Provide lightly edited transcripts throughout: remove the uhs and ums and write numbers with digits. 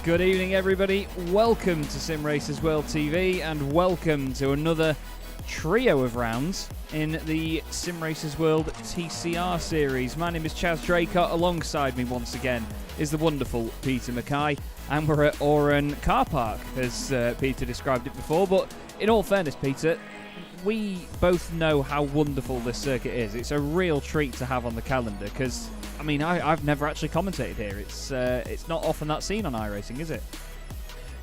Good evening, everybody. Welcome to Simracersworld TV and welcome to another trio of rounds in the Simracersworld TCR Series. My name is Chaz Draycott. Alongside me once again is the wonderful Peter MacKay, and we're at Oran Park, as Peter described it before. But in all fairness, Peter, we both know how wonderful this circuit is. It's a real treat to have on the calendar because, I mean, I've never actually commentated here. It's not often that's seen on iRacing, is it?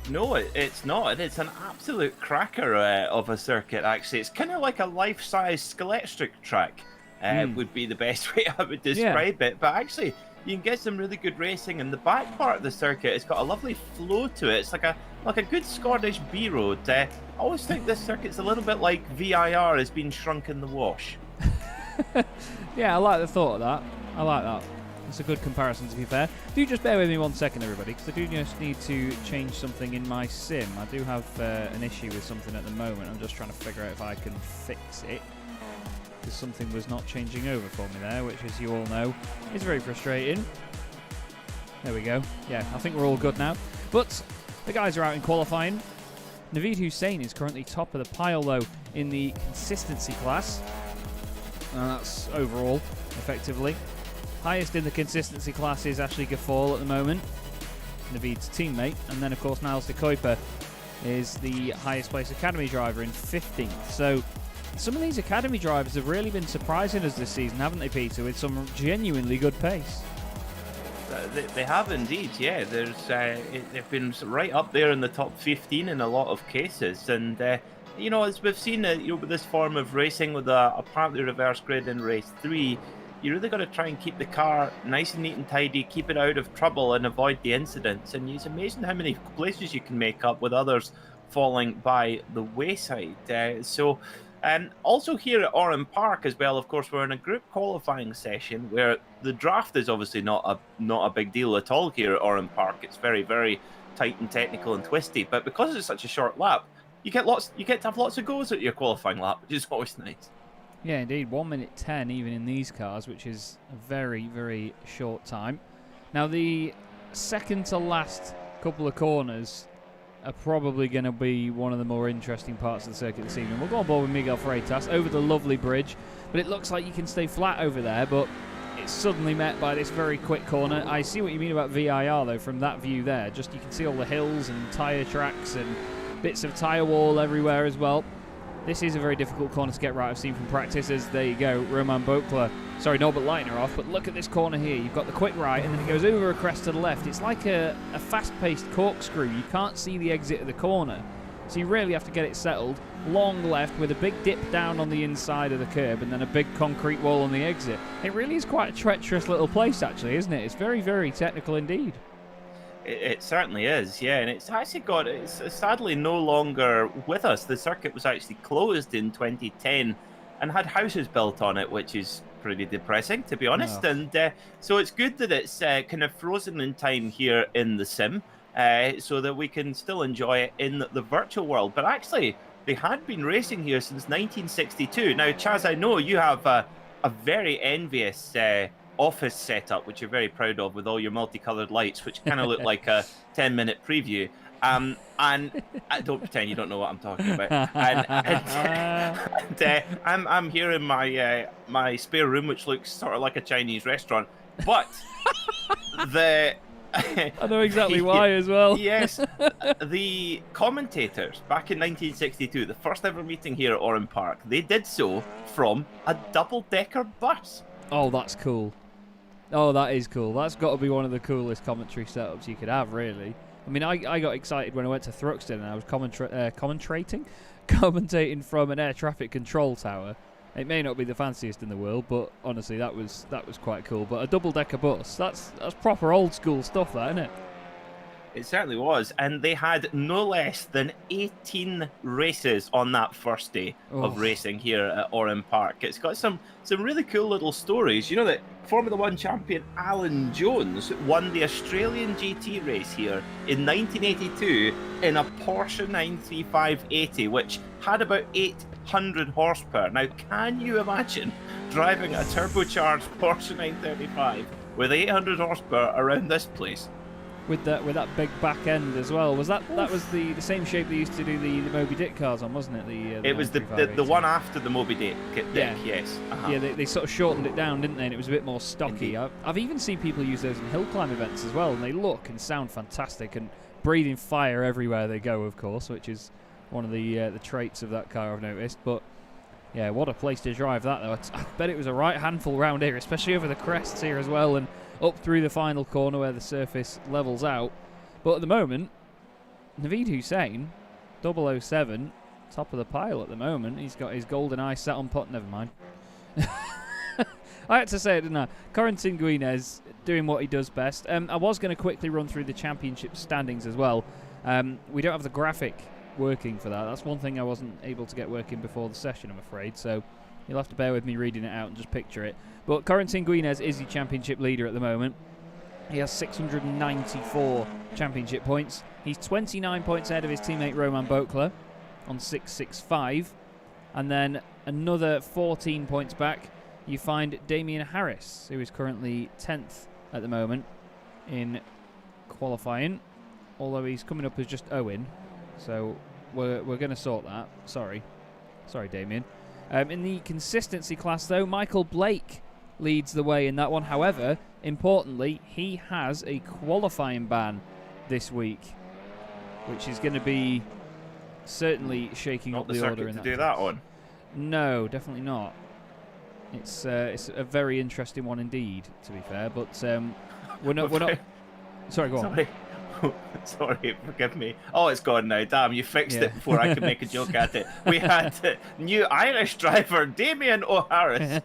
No, it's not. It's an absolute cracker of a circuit, actually. It's kind of like a life-size Skeletric track, would be the best way I would describe it. But actually, you can get some really good racing, and the back part of the circuit, it's got a lovely flow to it. It's like a good Scottish B-road. I always think this circuit's a little bit like VIR has been shrunk in the wash. Yeah, I like the thought of that. I like that. It's a good comparison, to be fair. Do just bear with me 1 second, everybody, because I do just need to change something in my sim. I do have an issue with something at the moment. I'm just trying to figure out if I can fix it, because something was not changing over for me there, which, as you all know, is very frustrating. There we go. Yeah, I think we're all good now. But the guys are out in qualifying. Naveed Hussein is currently top of the pile, though, in the consistency class. And that's overall, effectively. Highest in the consistency class is Ashley Gaffal at the moment, Naveed's teammate. And then, of course, Niles de Kuiper is the highest place academy driver in 15th. So some of these academy drivers have really been surprising us this season, haven't they, Peter, with some genuinely good pace? They have indeed, yeah. They've been right up there in the top 15 in a lot of cases. And, you know, as we've seen, with this form of racing with a partly reverse grid in race 3, you really got to try and keep the car nice and neat and tidy, keep it out of trouble and avoid the incidents. And it's amazing how many places you can make up with others falling by the wayside. Also here at Oran Park as well, of course, we're in a group qualifying session where the draft is obviously not a big deal at all here at Oran Park. It's very, very tight and technical and twisty. But because it's such a short lap, you get to have lots of goes at your qualifying lap, which is always nice. Yeah, indeed. 1 minute 10 even in these cars, which is a very, very short time. Now, the second to last couple of corners are probably going to be one of the more interesting parts of the circuit this evening. We'll go on board with Miguel Freitas over the lovely bridge, but it looks like you can stay flat over there, but it's suddenly met by this very quick corner. I see what you mean about VIR, though, from that view there. Just you can see all the hills and tyre tracks and bits of tyre wall everywhere as well. This is a very difficult corner to get right, I've seen from practice, as there you go, Roman Bokler, sorry, Norbert Leitner off, but look at this corner here. You've got the quick right, and then it goes over a crest to the left. It's like a fast-paced corkscrew. You can't see the exit of the corner, so you really have to get it settled. Long left with a big dip down on the inside of the curb, and then a big concrete wall on the exit. It really is quite a treacherous little place, actually, isn't it? It's very, very technical indeed. It certainly is, yeah, and it's actually it's sadly no longer with us. The circuit was actually closed in 2010 and had houses built on it, which is pretty depressing, to be honest. Oh. And so it's good that it's kind of frozen in time here in the sim, so that we can still enjoy it in the virtual world. But actually, they had been racing here since 1962. Now, Chaz, I know you have a very envious office setup, which you're very proud of, with all your multicolored lights, which kind of look like a 10-minute preview. And don't pretend you don't know what I'm talking about. I'm here in my spare room, which looks sort of like a Chinese restaurant. But I know exactly why as well. Yes, the commentators back in 1962, the first ever meeting here at Oran Park, they did so from a double-decker bus. Oh, that's cool. Oh, that is cool. That's got to be one of the coolest commentary setups you could have, really. I mean, I got excited when I went to Thruxton and I was commentating from an air traffic control tower. It may not be the fanciest in the world, but honestly, that was quite cool. But a double-decker bus, that's proper old-school stuff, that, isn't it? It certainly was, and they had no less than 18 races on that first day of racing here at Oran Park. It's got some really cool little stories. You know that Formula 1 champion Alan Jones won the Australian GT race here in 1982 in a Porsche 935/80, which had about 800 horsepower. Now, can you imagine driving a turbocharged Porsche 935 with 800 horsepower around this place? with that big back end as well. Was that was the same shape they used to do the Moby Dick cars on, wasn't it? It was the one after the Moby Dick. Yeah. Yes. Yeah, they sort of shortened it down, didn't they? And it was a bit more stocky. I've even seen people use those in hill climb events as well, and they look and sound fantastic and breathing fire everywhere they go, of course, which is one of the traits of that car I've noticed. But yeah, what a place to drive that, though. I bet it was a right handful round here, especially over the crests here as well, and up through the final corner where the surface levels out. But at the moment, Naveed Hussain, 007, top of the pile at the moment. He's got his golden eye set on pot. Never mind. I had to say it, didn't I? Corentin Guinez doing what he does best. I was going to quickly run through the championship standings as well. We don't have the graphic working for that. That's one thing I wasn't able to get working before the session, I'm afraid. So you'll have to bear with me reading it out and just picture it. But Corentin Guinez is the championship leader at the moment. He has 694 championship points. He's 29 points ahead of his teammate Roman Bokler on 665. And then another 14 points back, you find Damien Harris, who is currently 10th at the moment in qualifying, although he's coming up as just Owen. So we're going to sort that. Sorry, Damien. In the consistency class, though, Michael Blake leads the way in that one. However, importantly, he has a qualifying ban this week, which is going to be certainly shaking up the order in that. Not the circuit to do that on? No, definitely not. It's a very interesting one indeed, to be fair. But we're not. Sorry, go on. Sorry, forgive me. Oh, it's gone now. Damn, you fixed it before I could make a joke at it. We had new Irish driver Damien O'Harris.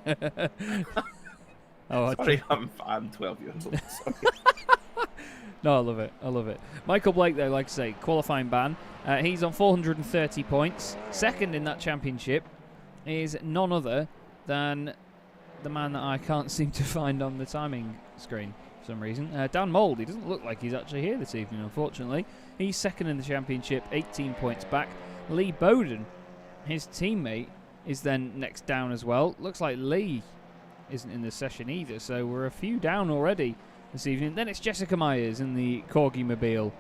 Sorry, I'm 12 years old. Sorry. No, I love it. Michael Blake, though, like I say, qualifying ban. He's on 430 points. Second in that championship is none other than the man that I can't seem to find on the timing screen for some reason. Dan Mould. He doesn't look like he's actually here this evening, unfortunately. He's second in the championship, 18 points back. Lee Bowden, his teammate, is then next down as well. Looks like Lee isn't in the session either, so we're a few down already this evening. Then it's Jessica Myers in the Corgi Mobile,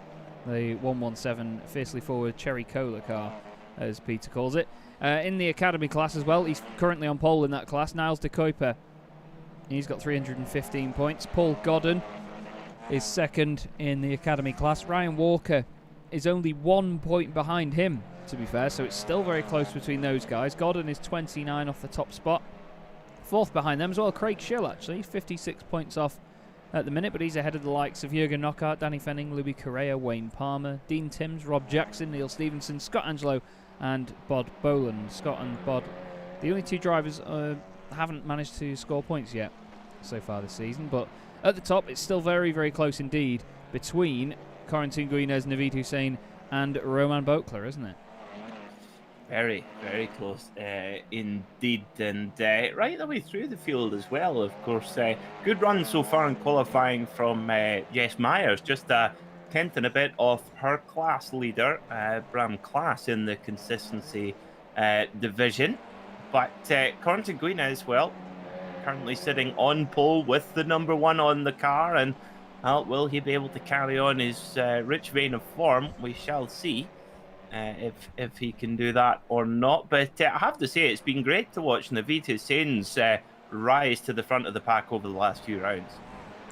the 117 fiercely forward cherry cola car, as Peter calls it. In the academy class as well, he's currently on pole in that class. Niles de Kuiper, he's got 315 points. Paul Godden is second in the academy class. Ryan Walker is only 1 point behind him, to be fair, so it's still very close between those guys. Godden is 29 off the top spot. Fourth behind them as well, Craig Schill, actually. He's 56 points off at the minute, but he's ahead of the likes of Jürgen Knockhart, Danny Fenning, Louis Correa, Wayne Palmer, Dean Timms, Rob Jackson, Neil Stevenson, Scott Angelo, and Bod Boland. Scott and Bod, the only two drivers, haven't managed to score points yet so far this season, but at the top it's still very, very close indeed between Corentin Guinez, Naveed Hussain, and Roman Bokler, isn't it? Very, very close indeed, and right the way through the field as well, of course. Good run so far in qualifying from Jess Myers, just a 10th and a bit off her class leader, Bram Klaas, in the consistency division. But Corentin Guinez, well, currently sitting on pole with the number one on the car, and will he be able to carry on his rich vein of form? We shall see. If he can do that or not. But I have to say, it's been great to watch Naveed Hussain's rise to the front of the pack over the last few rounds.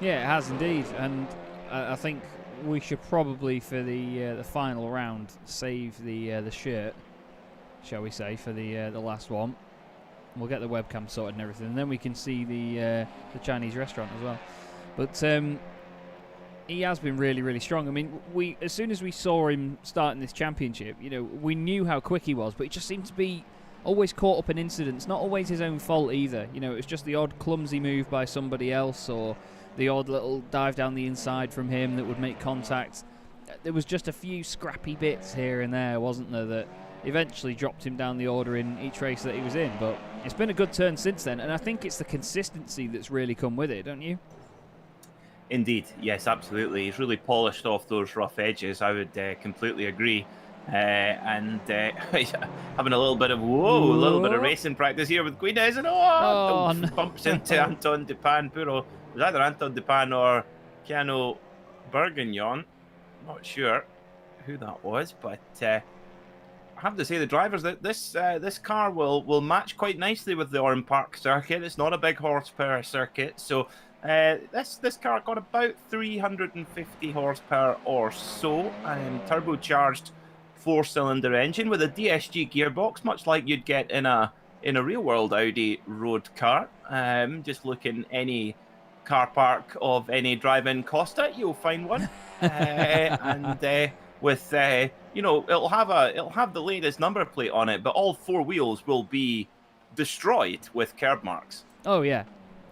Yeah, it has indeed, and I think we should probably, for the final round, save the shirt, shall we say, for the last one. We'll get the webcam sorted and everything, and then we can see the Chinese restaurant as well. But he has been really, really strong. I mean, as soon as we saw him starting this championship, we knew how quick he was, but he just seemed to be always caught up in incidents. Not always his own fault either. It was just the odd clumsy move by somebody else, or the odd little dive down the inside from him that would make contact. There was just a few scrappy bits here and there, wasn't there, that eventually dropped him down the order in each race that he was in. But it's been a good turn since then, and I think it's the consistency that's really come with it, don't you? Indeed, yes, absolutely. He's really polished off those rough edges. I would completely agree. And having a little bit of racing practice here with Guinez, and bumps into Anton Dupan. Was either Anton Dupan or Keanu Bourguignon. Not sure who that was, but I have to say the drivers that this car will match quite nicely with the Oran Park circuit. It's not a big horsepower circuit, so this car got about 350 horsepower or so, turbocharged 4-cylinder engine with a DSG gearbox, much like you'd get in a real world Audi road car. Just look in any car park of any drive-in Costa, you'll find one, with it'll have the latest number plate on it, but all 4 wheels will be destroyed with curb marks. Oh yeah,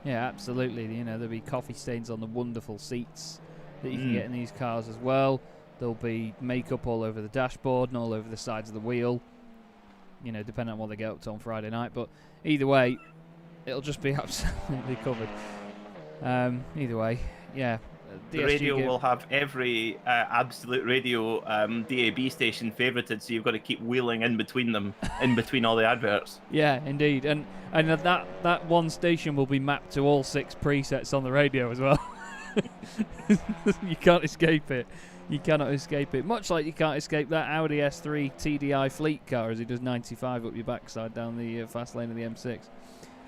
absolutely. There'll be coffee stains on the wonderful seats that you can get in these cars as well. There'll be makeup all over the dashboard and all over the sides of the wheel. Depending on what they get up to on Friday night, but either way, it'll just be absolutely covered. Either way, yeah. The radio will have every Absolute Radio DAB station favorited, so you've got to keep wheeling in between them, in between all the adverts. Yeah, indeed, and that one station will be mapped to all 6 presets on the radio as well. You can't escape it. You cannot escape it. Much like you can't escape that Audi S3 TDI fleet car as he does 95 up your backside down the fast lane of the M6.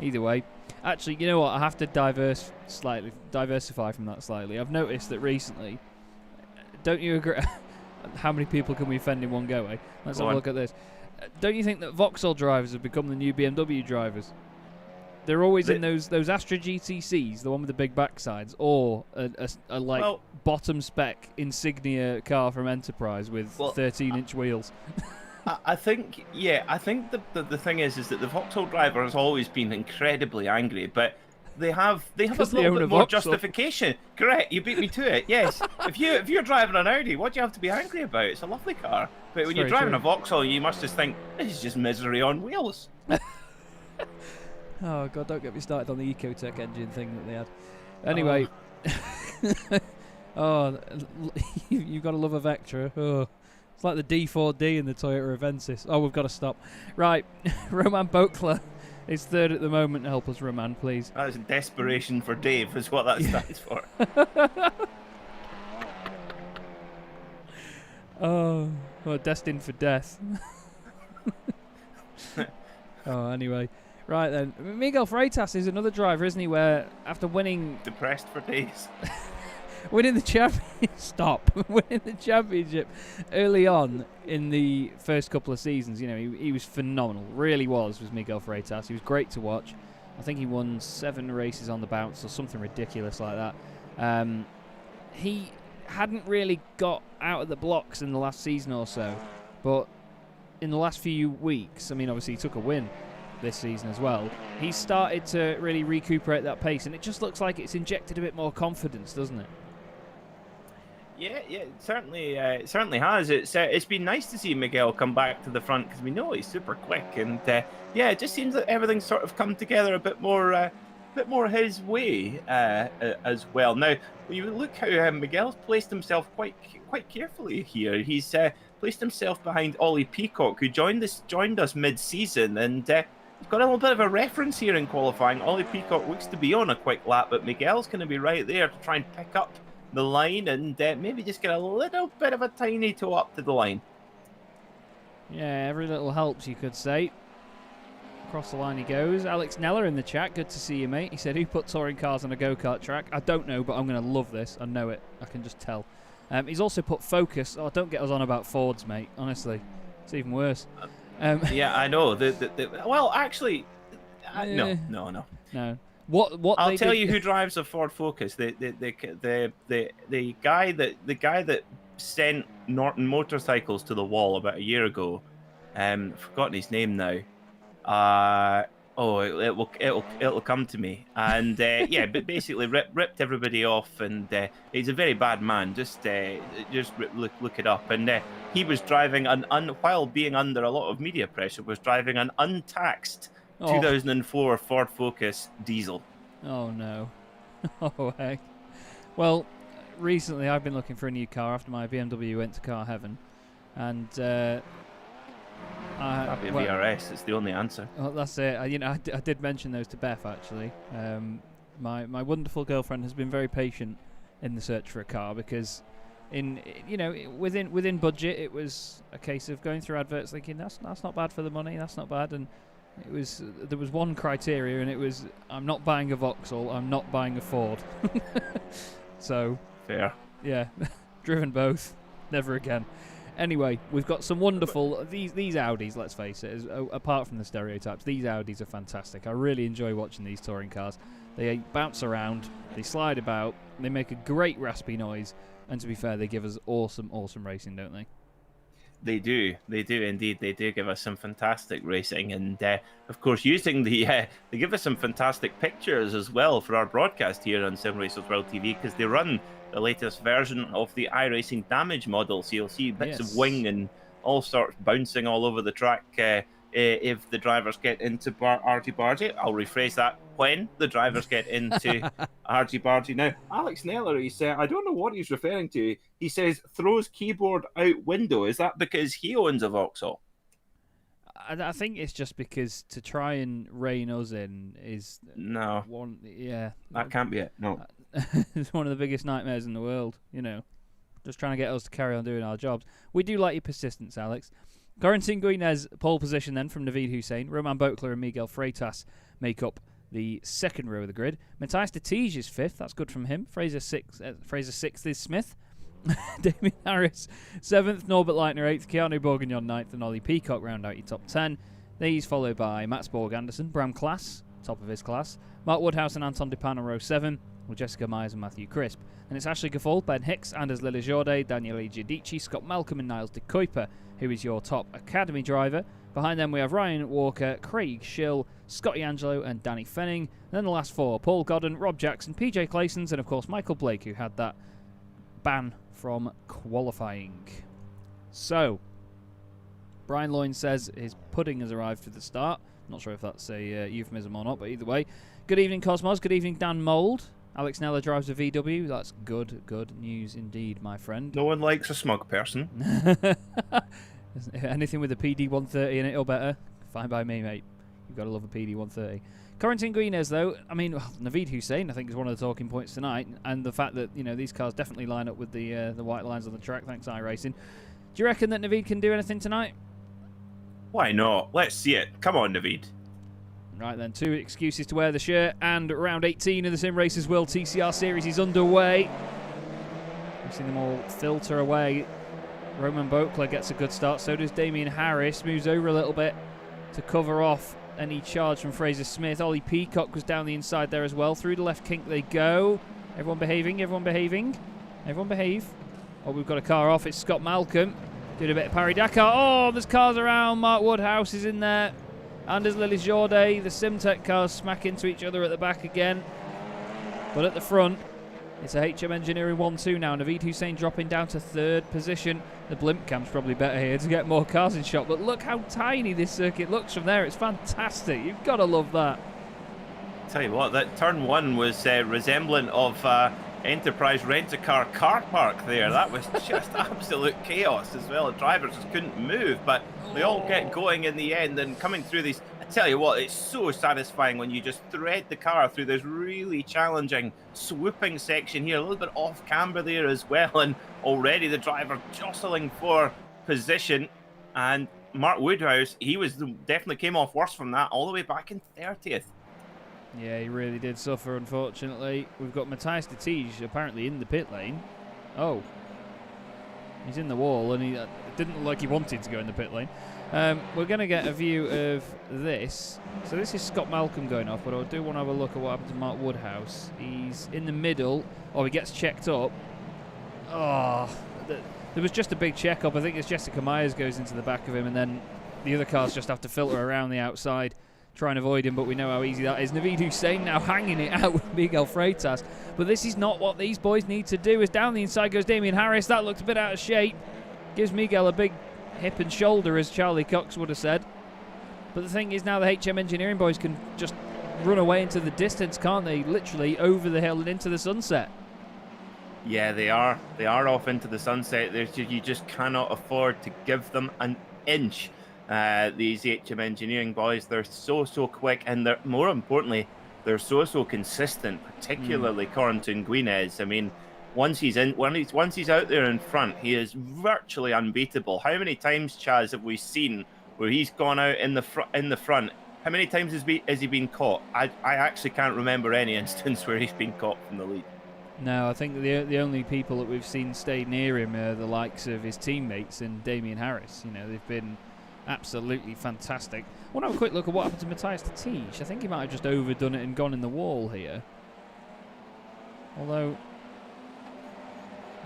Either way, actually, you know what? I have to diversify from that slightly. I've noticed that recently. Don't you agree? How many people can we offend in one go? Let's have a look at this. Don't you think that Vauxhall drivers have become the new BMW drivers? They're always in those Astra GTCs, the one with the big backsides, or a bottom spec Insignia car from Enterprise with 13-inch wheels. I think the thing is that the Vauxhall driver has always been incredibly angry, but they have a little bit more justification. Correct, you beat me to it. Yes, if you're driving an Audi, what do you have to be angry about? It's a lovely car, but when you're driving a Vauxhall, you must just think this is just misery on wheels. Oh God, don't get me started on the Ecotec engine thing that they had. Anyway, you've got to love a Vectra. Oh. It's like the D4D in the Toyota Avensis. Oh, we've got to stop. Right, Roman Bokler is third at the moment. Help us, Roman, please. That is desperation for Dave, is what that stands for. Oh, well, destined for death. Oh, anyway. Right then, Miguel Freitas is another driver, isn't he, where after winning... Depressed for days. Winning the championship early on in the first couple of seasons, he was phenomenal. Really was Miguel Freitas. He was great to watch. I think he won 7 races on the bounce or something ridiculous like that. He hadn't really got out of the blocks in the last season or so, but in the last few weeks, obviously he took a win this season as well. He started to really recuperate that pace, and it just looks like it's injected a bit more confidence, doesn't it? Yeah, it certainly has. It's been nice to see Miguel come back to the front because we know he's super quick, and it just seems that everything's sort of come together a bit more his way as well. Now, when you look how Miguel's placed himself quite carefully here, he's placed himself behind Ollie Peacock, who joined us mid-season, and he's got a little bit of a reference here in qualifying. Ollie Peacock looks to be on a quick lap, but Miguel's going to be right there to try and pick up the line and maybe just get a little bit of a tiny toe up to the line. Yeah, every little helps, you could say. Across the line he goes. Alex Neller in the chat. Good to see you, mate. He said, who put touring cars on a go-kart track? I don't know, but I'm going to love this. I know it. I can just tell. He's also put Focus. Oh, don't get us on about Fords, mate. Honestly. It's even worse. Yeah, I know. Well, actually, no. What I'll tell you who drives a Ford Focus. The guy that sent Norton Motorcycles to the wall about a year ago. I've forgotten his name now. It'll come to me. And but basically ripped everybody off, and he's a very bad man. Just look it up. And he was driving while being under a lot of media pressure, was driving an untaxed 2004 Ford Focus diesel. Oh no. Oh heck. Well, recently I've been looking for a new car after my BMW went to car heaven, and Happy VRS is the only answer. Well, that's it. I did mention those to Beth actually. My wonderful girlfriend has been very patient in the search for a car, because within budget, it was a case of going through adverts thinking that's not bad for the money, that's not bad, and there was one criteria, and it was, I'm not buying a Vauxhall, I'm not buying a Ford. So fair. Yeah, driven both, never again. Anyway, we've got some wonderful these Audis. Let's face it, apart from the stereotypes, these Audis are fantastic. I really enjoy watching these touring cars. They bounce around, they slide about, they make a great raspy noise, and to be fair, they give us awesome racing, don't they? They do indeed. They do give us some fantastic racing, and of course, using they give us some fantastic pictures as well for our broadcast here on Simracersworld TV, because they run the latest version of the iRacing damage model, so you'll see bits of wing and all sorts bouncing all over the track if the drivers get into argy-bargy. I'll rephrase that: when the drivers get into argy-bargy. Now, Alex Neller, he said, I don't know what he's referring to. He says throws keyboard out window. Is that because he owns a Vauxhall? I think it's just because to try and rein us in is no one. Yeah, that can't be it. No, it's one of the biggest nightmares in the world. Just trying to get us to carry on doing our jobs. We do like your persistence, Alex. Corentin Guinez, pole position then from Naveed Hussein. Roman Boakler and Miguel Freitas make up the second row of the grid. Matthias de Tiege is fifth. That's good from him. Fraser sixth is Smith. Damien Harris seventh. Norbert Leitner eighth. Keanu Bourguignon ninth. And Ollie Peacock round out your top 10. These followed by Mats Borg Anderson, Bram Klaas, top of his class. Mark Woodhouse and Anton Depan on row 7. With Jessica Myers and Matthew Crisp. And it's Ashley Gaffal, Ben Hicks, Anders Lillejorde, Daniele Giudici, Scott Malcolm and Niles de Kuiper, who is your top academy driver. Behind them we have Ryan Walker, Craig Schill, Scotty Angelo and Danny Fenning. And then the last four, Paul Godden, Rob Jackson, PJ Claysons and of course Michael Blake, who had that ban from qualifying. So, Brian Loyne says his pudding has arrived for the start. Not sure if that's a euphemism or not, but either way. Good evening, Cosmos. Good evening, Dan Mould. Alex Neller drives a VW. That's good news indeed, my friend. No one likes a smug person. Anything with a PD130 in it or better, fine by me, mate. You've got to love a PD130. Corentin Guinez, though, I mean, Naveed Hussein, I think, is one of the talking points tonight, and the fact that these cars definitely line up with the white lines on the track, thanks to iRacing. Do you reckon that Naveed can do anything tonight? Why not? Let's see it. Come on, Naveed. Right then, 2 excuses to wear the shirt, and round 18 of the Simracersworld TCR Series is underway. We've seen them all filter away. Roman Boakler gets a good start, so does Damien Harris. Moves over a little bit to cover off any charge from Fraser Smith. Ollie Peacock was down the inside there as well. Through the left kink they go. Everyone behaving, everyone behaving. Everyone behave. Oh, we've got a car off. It's Scott Malcolm. Doing a bit of Paris-Dakar. Oh, there's cars around. Mark Woodhouse is in there. Anders Lillejorde, the Simtech cars smack into each other at the back again. But at the front, it's a HM Engineering 1-2 now. Naveed Hussein dropping down to 3rd position. The blimp cam's probably better here to get more cars in shot. But look how tiny this circuit looks from there. It's fantastic. You've got to love that. Tell you what, that turn 1 was resemblant of Enterprise Rent-A-Car car park there. That was just absolute chaos as well. The drivers just couldn't move, but they all get going in the end and coming through these. I tell you what, it's so satisfying when you just thread the car through this really challenging swooping section here, a little bit off camber there as well, and already the driver jostling for position. And Mark Woodhouse, definitely came off worse from that, all the way back in 30th. Yeah, he really did suffer, unfortunately. We've got Matthias de Tiege apparently in the pit lane. Oh. He's in the wall, and it didn't look like he wanted to go in the pit lane. We're going to get a view of this. So this is Scott Malcolm going off, but I do want to have a look at what happened to Mark Woodhouse. He's in the middle. Oh, he gets checked up. Oh, there was just a big check-up. I think it's Jessica Myers goes into the back of him, and then the other cars just have to filter around the outside, try and avoid him, but we know how easy that is. Naveed Hussein now hanging it out with Miguel Freitas. But this is not what these boys need to do. As down the inside goes Damien Harris. That looked a bit out of shape. Gives Miguel a big hip and shoulder, as Charlie Cox would have said. But the thing is, now the HM Engineering boys can just run away into the distance, can't they? Literally over the hill and into the sunset. Yeah, they are. They are off into the sunset. You just cannot afford to give them an inch. These HM Engineering boys, they're so quick, and they're, more importantly, they're so consistent, particularly Corentin Guinez. I mean, once he's out there in front, he is virtually unbeatable. How many times, Chaz, have we seen where he's gone out in the front? How many times has he been caught? I actually can't remember any instance where he's been caught from the lead. No, I think the only people that we've seen stay near him are the likes of his teammates and Damien Harris. You know, they've been absolutely fantastic. I want to have a quick look at what happened to Matthias Tatij. I think he might have just overdone it and gone in the wall here. Although,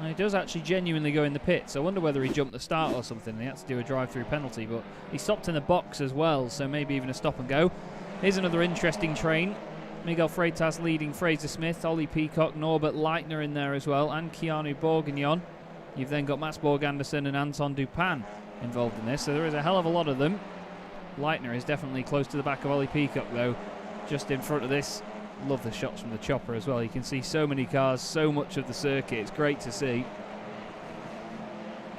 he does actually genuinely go in the pits. I wonder whether he jumped the start or something. He had to do a drive-through penalty, but he stopped in the box as well, so maybe even a stop and go. Here's another interesting train. Miguel Freitas leading Fraser Smith, Ollie Peacock, Norbert Leitner in there as well, and Keanu Bourguignon. You've then got Mats Borg Anderson and Anton Dupin involved in this, so there is a hell of a lot of them. Leitner is definitely close to the back of Ollie Peacock, though, just in front of this. Love the shots from the chopper as well. You can see so many cars, so much of the circuit. It's great to see.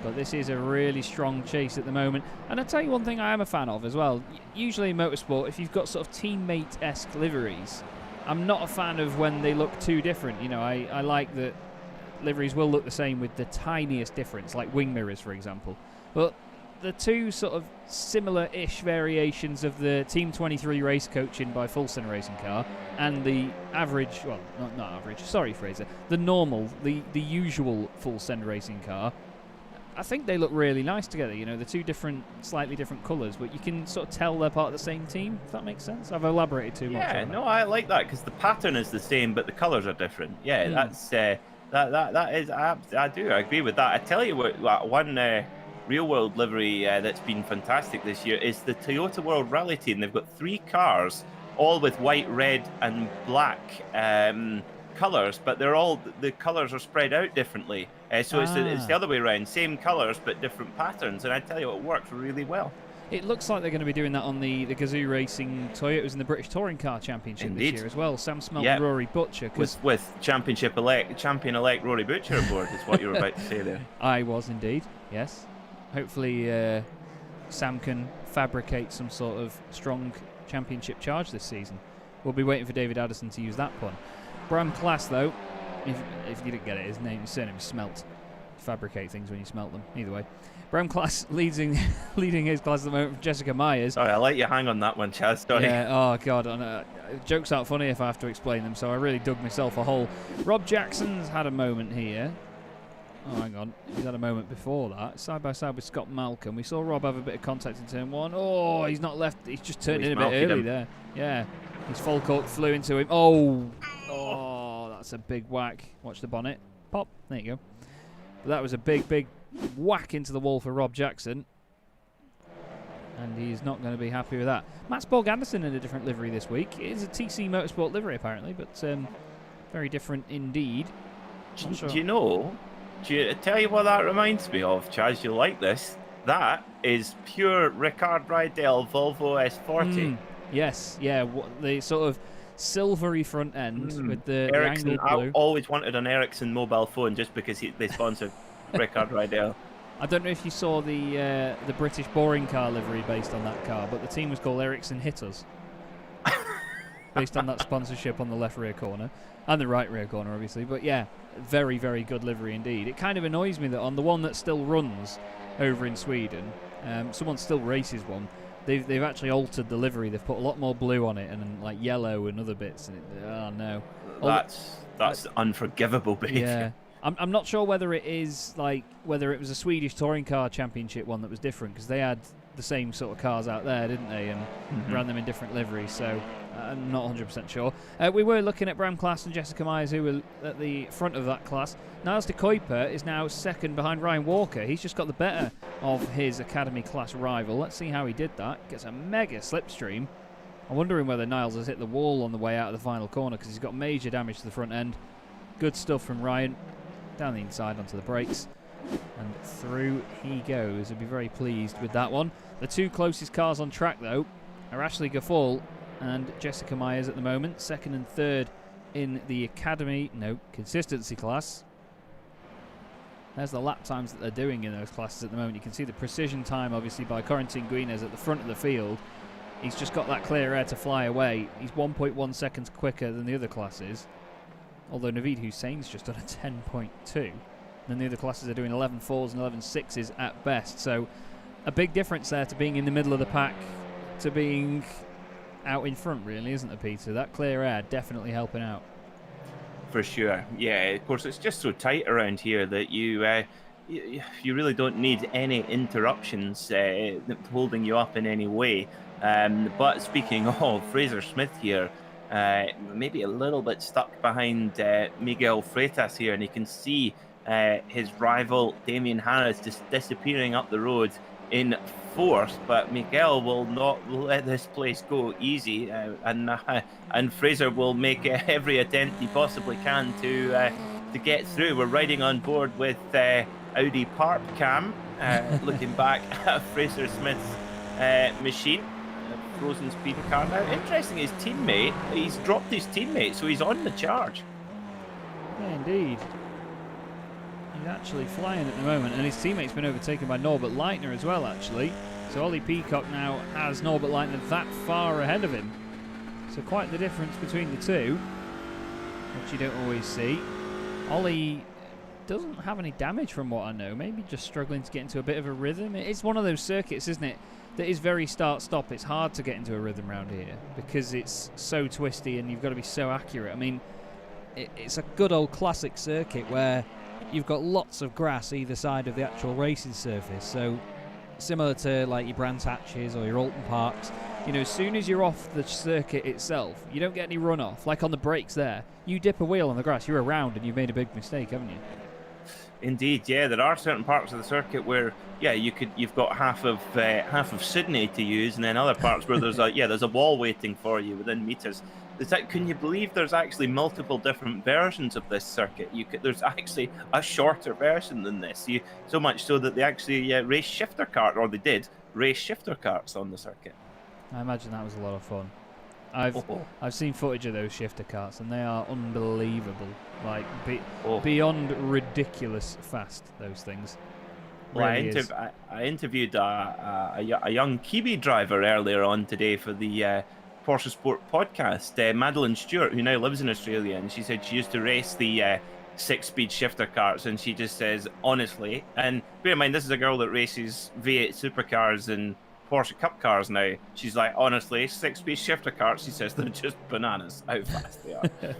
But this is a really strong chase at the moment. And I'll tell you one thing I am a fan of as well. Usually in motorsport, if you've got sort of teammate-esque liveries, I'm not a fan of when they look too different. You know, I like that liveries will look the same with the tiniest difference, like wing mirrors, for example. But the two sort of similar-ish variations of the Team 23 race coaching by Fulton Racing car and the average, well, not average, sorry, Fraser, the normal, the usual Full Send Racing car, I think they look really nice together. You know, the two different, slightly different colours, but you can sort of tell they're part of the same team, if that makes sense. I've elaborated too much. Yeah, no, I like that because the pattern is the same, but the colours are different. Yeah, that's that is. I do agree with that. I tell you what, one real world livery that's been fantastic this year is the Toyota World Rally Team. They've got 3 cars, all with white, red, and black colours, but the colours are spread out differently. So it's the other way around, same colours but different patterns, and I tell you, it works really well. It looks like they're going to be doing that on the Gazoo Racing Toyotas in the British Touring Car Championship this year as well. Sam Smelt and Rory Butcher. With champion-elect Rory Butcher aboard is what you were about to say there. I was indeed, yes. Hopefully Sam can fabricate some sort of strong championship charge this season. We'll be waiting for David Addison to use that pun. Bram Class, though, if you didn't get it, his surname is Smelt. Fabricate things when you smelt them. Either way. Bram Class leading his class at the moment from Jessica Myers. Sorry, I'll let you hang on that one, Chaz. Sorry. Yeah, oh, God. Jokes aren't funny if I have to explain them, so I really dug myself a hole. Rob Jackson's had a moment here. Oh, hang on. He's had a moment before that. Side by side with Scott Malcolm. We saw Rob have a bit of contact in turn 1. Oh, he's not left. He's just turned in a bit early there. Yeah. His full cork flew into him. Oh, that's a big whack. Watch the bonnet. Pop. There you go. But that was a big, big whack into the wall for Rob Jackson. And he's not going to be happy with that. Mats Borg Anderson in a different livery this week. It is a TC Motorsport livery, apparently, but very different indeed. Do you tell you what that reminds me of, Chaz? You like this? That is pure Ricard Rydell Volvo S40. Yes, yeah. The sort of silvery front end with the Ericsson. angled blue. I always wanted an Ericsson mobile phone just because they sponsored Ricard Rydell. I don't know if you saw the British boring car livery based on that car, but the team was called Ericsson Hitters. Based on that sponsorship on the left rear corner. And the right rear corner, obviously. But yeah, very, very good livery indeed. It kind of annoys me that on the one that still runs over in Sweden, someone still races one. They've actually altered the livery. They've put a lot more blue on it and like yellow and other bits. And oh no, that's unforgivable behaviour. Yeah, I'm not sure whether it is whether it was a Swedish touring car championship one that was different, because they had the same sort of cars out there, didn't they? And ran them in different liveries. So I'm not 100% sure. We were looking at Bram Class and Jessica Myers, who were at the front of that class. Niles de Kuiper is now second behind Ryan Walker. He's just got the better of his Academy class rival. Let's see how he did that. Gets a mega slipstream. I'm wondering whether Niles has hit the wall on the way out of the final corner, because he's got major damage to the front end. Good stuff from Ryan. Down the inside onto the brakes. And through he goes. He'll be very pleased with that one. The two closest cars on track, though, are Ashley Gaffall and Jessica Myers at the moment. Second and third in the Academy, consistency class. There's the lap times that they're doing in those classes at the moment. You can see the precision time, obviously, by Corentin Guinez at the front of the field. He's just got that clear air to fly away. He's 1.1 seconds quicker than the other classes. although Naveed Hussein's just done a 10.2. And the other classes are doing 11.4s and 11.6s at best. So a big difference there to being in the middle of the pack to being out in front, really, isn't there, Peter? That clear air definitely helping out. For sure. Yeah, of course, it's just so tight around here that you really don't need any interruptions holding you up in any way. But speaking of Fraser Smith here, maybe a little bit stuck behind Miguel Freitas here, and you can see his rival Damien Harris just disappearing up the road in fourth, but Miguel will not let this place go easy, and Fraser will make every attempt he possibly can to get through. We're riding on board with Audi Park Cam, looking back at Fraser Smith's machine. Frozen speed car. Now, interesting, his teammate, he's dropped his teammate, so he's on the charge. Yeah, indeed. He's actually flying at the moment, and his teammate's been overtaken by Norbert Leitner as well, actually. So Ollie Peacock now has Norbert Leitner that far ahead of him. So quite the difference between the two, which you don't always see. Ollie doesn't have any damage from what I know, maybe just struggling to get into a bit of a rhythm. It's one of those circuits, isn't it, that is very start-stop. It's hard to get into a rhythm around here because it's so twisty and you've got to be so accurate. I mean, it's a good old classic circuit where you've got lots of grass either side of the actual racing surface. So similar to like your Brands Hatches or your Oran Parks, you know, as soon as you're off the circuit itself, you don't get any runoff. Like on the brakes there, you dip a wheel on the grass, you're around and you've made a big mistake, haven't you? Indeed, yeah. There are certain parts of the circuit where, yeah, you've got half of Sydney to use, and then other parts where there's a wall waiting for you within meters. Can you believe there's actually multiple different versions of this circuit? There's actually a shorter version than this. So much so that they actually race shifter cart, or they did race shifter carts on the circuit. I imagine that was a lot of fun. I've seen footage of those shifter carts, and they are unbelievable. Like beyond ridiculous fast. Those things. Well, Really I interviewed a young Kiwi driver earlier on today for the Porsche Sport podcast, Madeline Stewart, who now lives in Australia, and she said she used to race the 6-speed shifter carts, and she just says, honestly, and bear in mind, this is a girl that races V8 supercars and Porsche Cup cars now. She's like, honestly, 6-speed shifter carts, she says, they're just bananas how fast they are.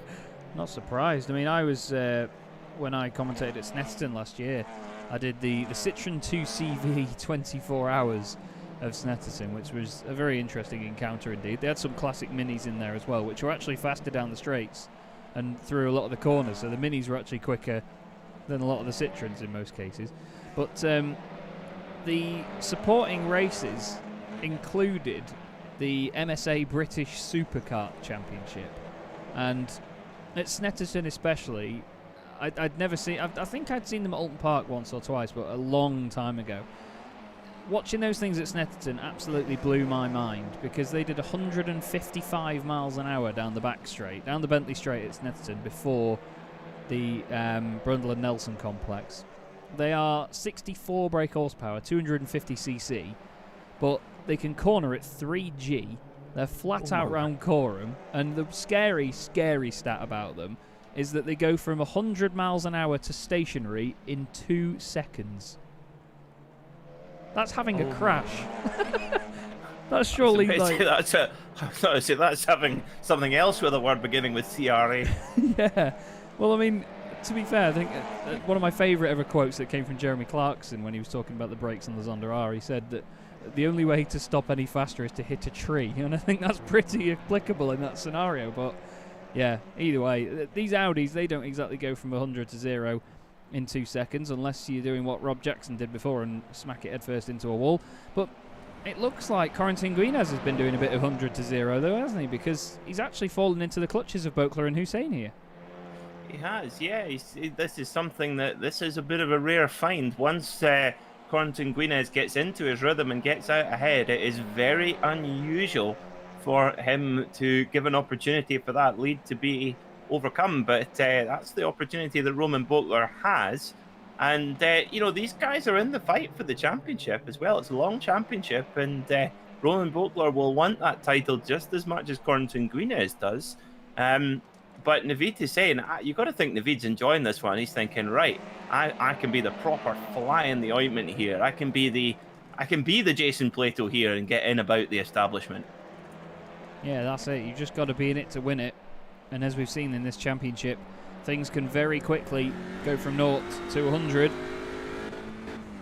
Not surprised. I mean, I was, when I commentated at Snetterton last year, I did the Citroen 2CV 24 hours of Snetterton, which was a very interesting encounter indeed. They had some classic minis in there as well, which were actually faster down the straights and through a lot of the corners, so the minis were actually quicker than a lot of the Citroens in most cases. But the supporting races included the MSA British Superkart Championship, and at Snetterton especially, I'd never seen. I think I'd seen them at Oran Park once or twice, but a long time ago. Watching those things at Snetterton absolutely blew my mind, because they did 155 miles an hour down the back straight, down the Bentley Straight at Snetterton before the Brundle and Nelson complex. They are 64 brake horsepower, 250cc, but they can corner at 3G. They're flat out round Coram, and the scary, scary stat about them is that they go from 100 miles an hour to stationary in 2 seconds. That's having a crash. That's surely like... That's having something else with a word beginning with CRA. Yeah. Well, I mean, to be fair, I think one of my favourite ever quotes that came from Jeremy Clarkson when he was talking about the brakes on the Zonda R, he said that the only way to stop any faster is to hit a tree. And I think that's pretty applicable in that scenario. But yeah, either way, these Audis, they don't exactly go from 100 to 0 in 2 seconds, unless you're doing what Rob Jackson did before and smack it headfirst into a wall. But it looks like Corentin Guinez has been doing a bit of 100 to 0 though, hasn't he? Because he's actually fallen into the clutches of Bokler and Hussein here. He has, yeah. This is something this is a bit of a rare find. Once Corentin Guinez gets into his rhythm and gets out ahead, it is very unusual for him to give an opportunity for that lead to be overcome. But that's the opportunity that Roman Bokler has. And, these guys are in the fight for the championship as well. It's a long championship, and Roman Bokler will want that title just as much as Corentin Guinez does. But Naveed is saying, you got to think Naveed's enjoying this one. He's thinking, right, I can be the proper fly in the ointment here. I can be the Jason Plato here and get in about the establishment. Yeah, that's it. You just got to be in it to win it. And as we've seen in this championship, things can very quickly go from 0 to 100.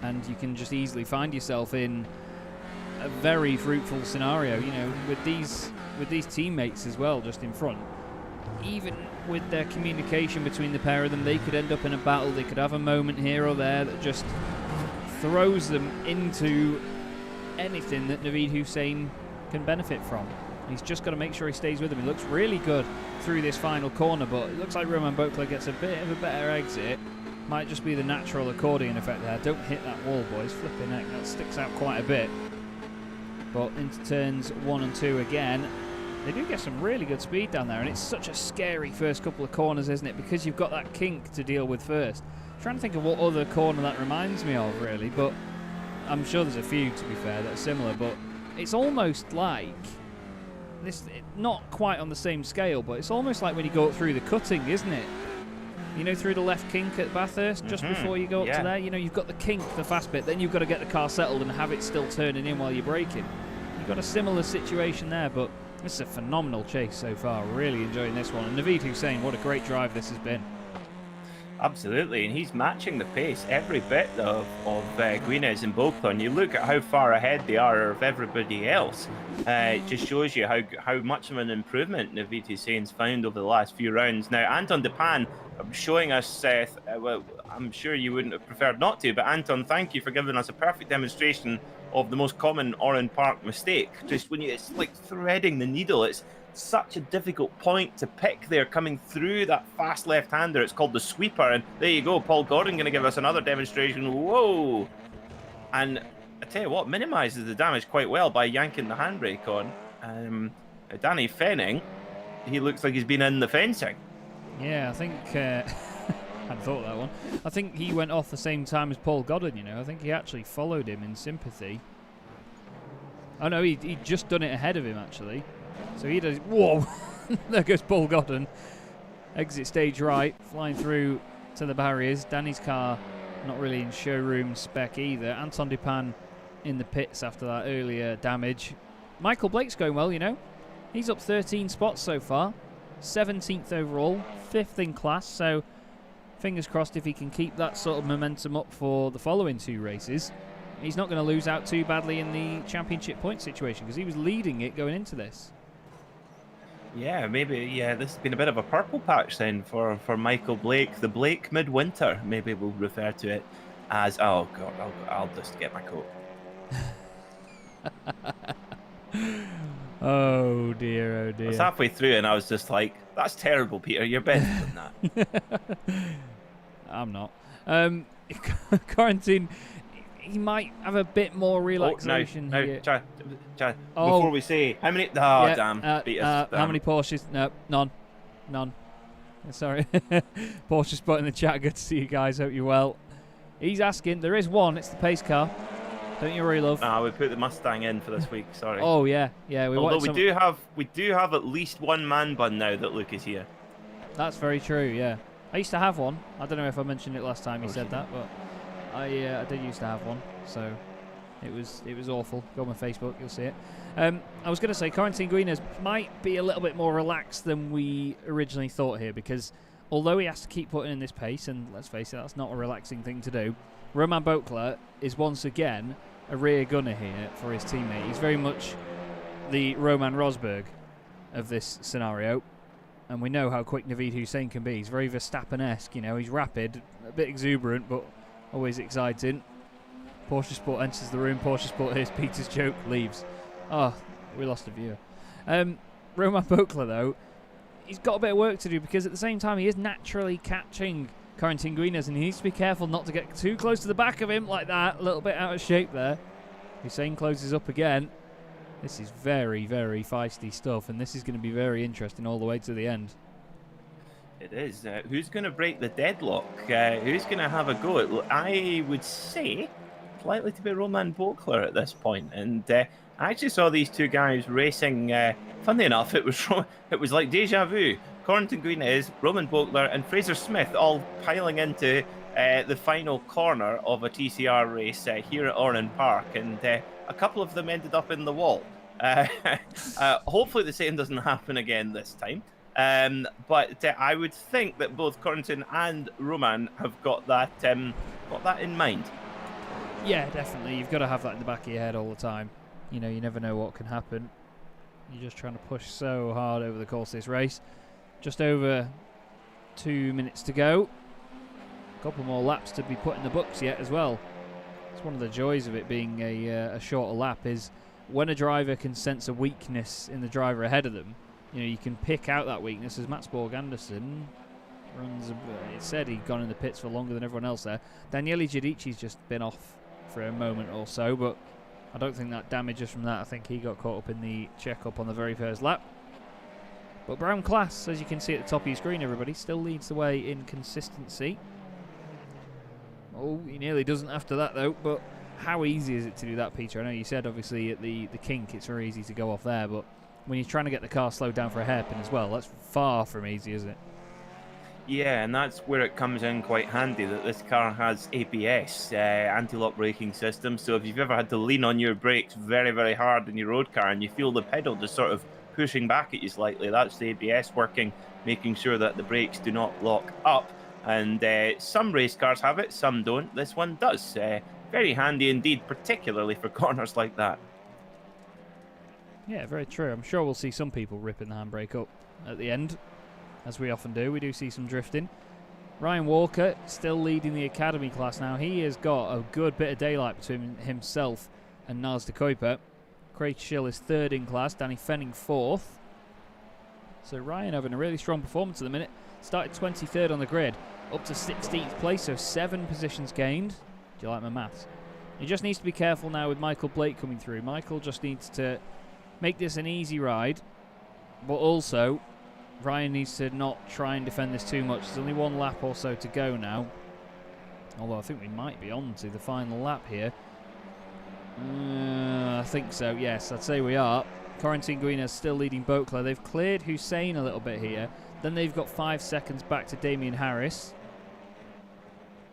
And you can just easily find yourself in a very fruitful scenario, you know, with these teammates as well, just in front. Even with their communication between the pair of them, they could end up in a battle. They could have a moment here or there that just throws them into anything that Naveed Hussain can benefit from. He's just got to make sure he stays with them. He looks really good through this final corner, but it looks like Roman Bokler gets a bit of a better exit. Might just be the natural accordion effect there. Don't hit that wall, boys. Flipping heck, that sticks out quite a bit. But into turns 1 and 2 again. They do get some really good speed down there, and it's such a scary first couple of corners, isn't it? Because you've got that kink to deal with first. I'm trying to think of what other corner that reminds me of, really, but I'm sure there's a few, to be fair, that are similar, but it's almost like this, not quite on the same scale, but it's almost like when you go up through the cutting, isn't it? You know, through the left kink at Bathurst, just before you go up to there, you know, you've got the kink, the fast bit, then you've got to get the car settled and have it still turning in while you're braking. You've got a similar situation there, but this is a phenomenal chase so far. Really enjoying this one. And Naveed Hussain, what a great drive this has been. Absolutely, and he's matching the pace every bit of Guinness and Bokler. And you look at how far ahead they are of everybody else. It just shows you how much of an improvement Naveed Hussain's found over the last few rounds. Now, Anton Depan showing us, well, I'm sure you wouldn't have preferred not to, but Anton, thank you for giving us a perfect demonstration of the most common Oran Park mistake. Just when it's like threading the needle, it's such a difficult point to pick there coming through that fast left-hander. It's called the sweeper, and there you go, Paul Gordon going to give us another demonstration. Whoa! And I tell you what, minimises the damage quite well by yanking the handbrake on. Danny Fenning, he looks like he's been in the fencing. Yeah, I think I hadn't thought of that one. I think he went off the same time as Paul Godden, you know. I think he actually followed him in sympathy. Oh no, he'd just done it ahead of him, actually. So he does. Whoa! There goes Paul Godden. Exit stage right, flying through to the barriers. Danny's car not really in showroom spec either. Anton Depan in the pits after that earlier damage. Michael Blake's going well, you know. He's up 13 spots so far. 17th overall, 5th in class, so fingers crossed if he can keep that sort of momentum up for the following 2 races. He's not going to lose out too badly in the championship point situation because he was leading it going into this. Yeah, maybe, yeah, this has been a bit of a purple patch then for Michael Blake. The Blake Midwinter, maybe we'll refer to it as. Oh, God, I'll just get my coat. Oh dear, oh dear. I was halfway through and I was just like, that's terrible, Peter. You're better than that. I'm not. Quarantine, he might have a bit more relaxation here. Chad, before we say, how many... Oh, yeah, damn. Peter, how many Porsches? No, none. Sorry. Porsche spot in the chat. Good to see you guys. Hope you're well. He's asking. There is one. It's the pace car. Don't you worry, love. We put the Mustang in for this week. Sorry. Oh yeah. Although we do have at least one man bun now that Luke is here. That's very true. Yeah, I used to have one. I don't know if I mentioned it last time you said that, but I did used to have one. So it was awful. Go on my Facebook, you'll see it. I was going to say Quarantine Guinness might be a little bit more relaxed than we originally thought here, because although he has to keep putting in this pace, and let's face it, that's not a relaxing thing to do. Roman Bokler is once again a rear gunner here for his teammate. He's very much the Roman Rosberg of this scenario, and we know how quick Naveed Hussain can be. He's very Verstappen-esque, you know. He's rapid, a bit exuberant, but always exciting. Porsche Sport enters the room. Porsche Sport hears Peter's joke, leaves. Oh, we lost a viewer. Roman Bokler, though, he's got a bit of work to do, because at the same time he is naturally catching Quarantine Guinness, and he needs to be careful not to get too close to the back of him like that. A little bit out of shape there. Hussain closes up again. This is very, very feisty stuff, and this is going to be very interesting all the way to the end. It is. Who's going to break the deadlock? Who's going to have a go? I would say it's likely to be Roman Bokler at this point. And I actually saw these two guys racing. Funnily enough, it was like deja vu. Corrington Guinness, Roman Bokler, and Fraser Smith all piling into the final corner of a TCR race here at Oran Park, and a couple of them ended up in the wall. Hopefully the same doesn't happen again this time. But I would think that both Corrington and Roman have got that in mind. Yeah, definitely. You've got to have that in the back of your head all the time. You know, you never know what can happen. You're just trying to push so hard over the course of this race. Just over 2 minutes to go. A couple more laps to be put in the books yet as well. It's one of the joys of it being a shorter lap is when a driver can sense a weakness in the driver ahead of them, you know, you can pick out that weakness. As Mats Borg Andersen runs, it said he'd gone in the pits for longer than everyone else there. Daniele Giudici's just been off for a moment or so, but I don't think that damages from that. I think he got caught up in the check-up on the very first lap. But Brown Class, as you can see at the top of your screen, everybody, still leads the way in consistency. Oh, he nearly doesn't after that, though. But how easy is it to do that, Peter? I know you said, obviously, at the kink, it's very easy to go off there. But when you're trying to get the car slowed down for a hairpin as well, that's far from easy, isn't it? Yeah, and that's where it comes in quite handy that this car has ABS, anti-lock braking system. So if you've ever had to lean on your brakes very, very hard in your road car and you feel the pedal just sort of pushing back at you slightly, that's the ABS working, making sure that the brakes do not lock up. And some race cars have it, some don't. This one does. Very handy indeed, particularly for corners like that. Yeah, very true. I'm sure we'll see some people ripping the handbrake up at the end, as we often do. We do see some drifting. Ryan Walker still leading the academy class now. He has got a good bit of daylight between himself and Nars de Kuiper. Craig Schill is third in class. Danny Fenning fourth. So Ryan having a really strong performance at the minute. Started 23rd on the grid, up to 16th place, so 7 positions gained. Do you like my maths? He just needs to be careful now with Michael Blake coming through. Michael just needs to make this an easy ride, but also Ryan needs to not try and defend this too much. There's only 1 lap or so to go now. Although I think we might be on to the final lap here. I think so, yes, I'd say we are. Corrington Guinness still leading Bokler. They've cleared Hussein a little bit here. Then they've got 5 seconds back to Damien Harris.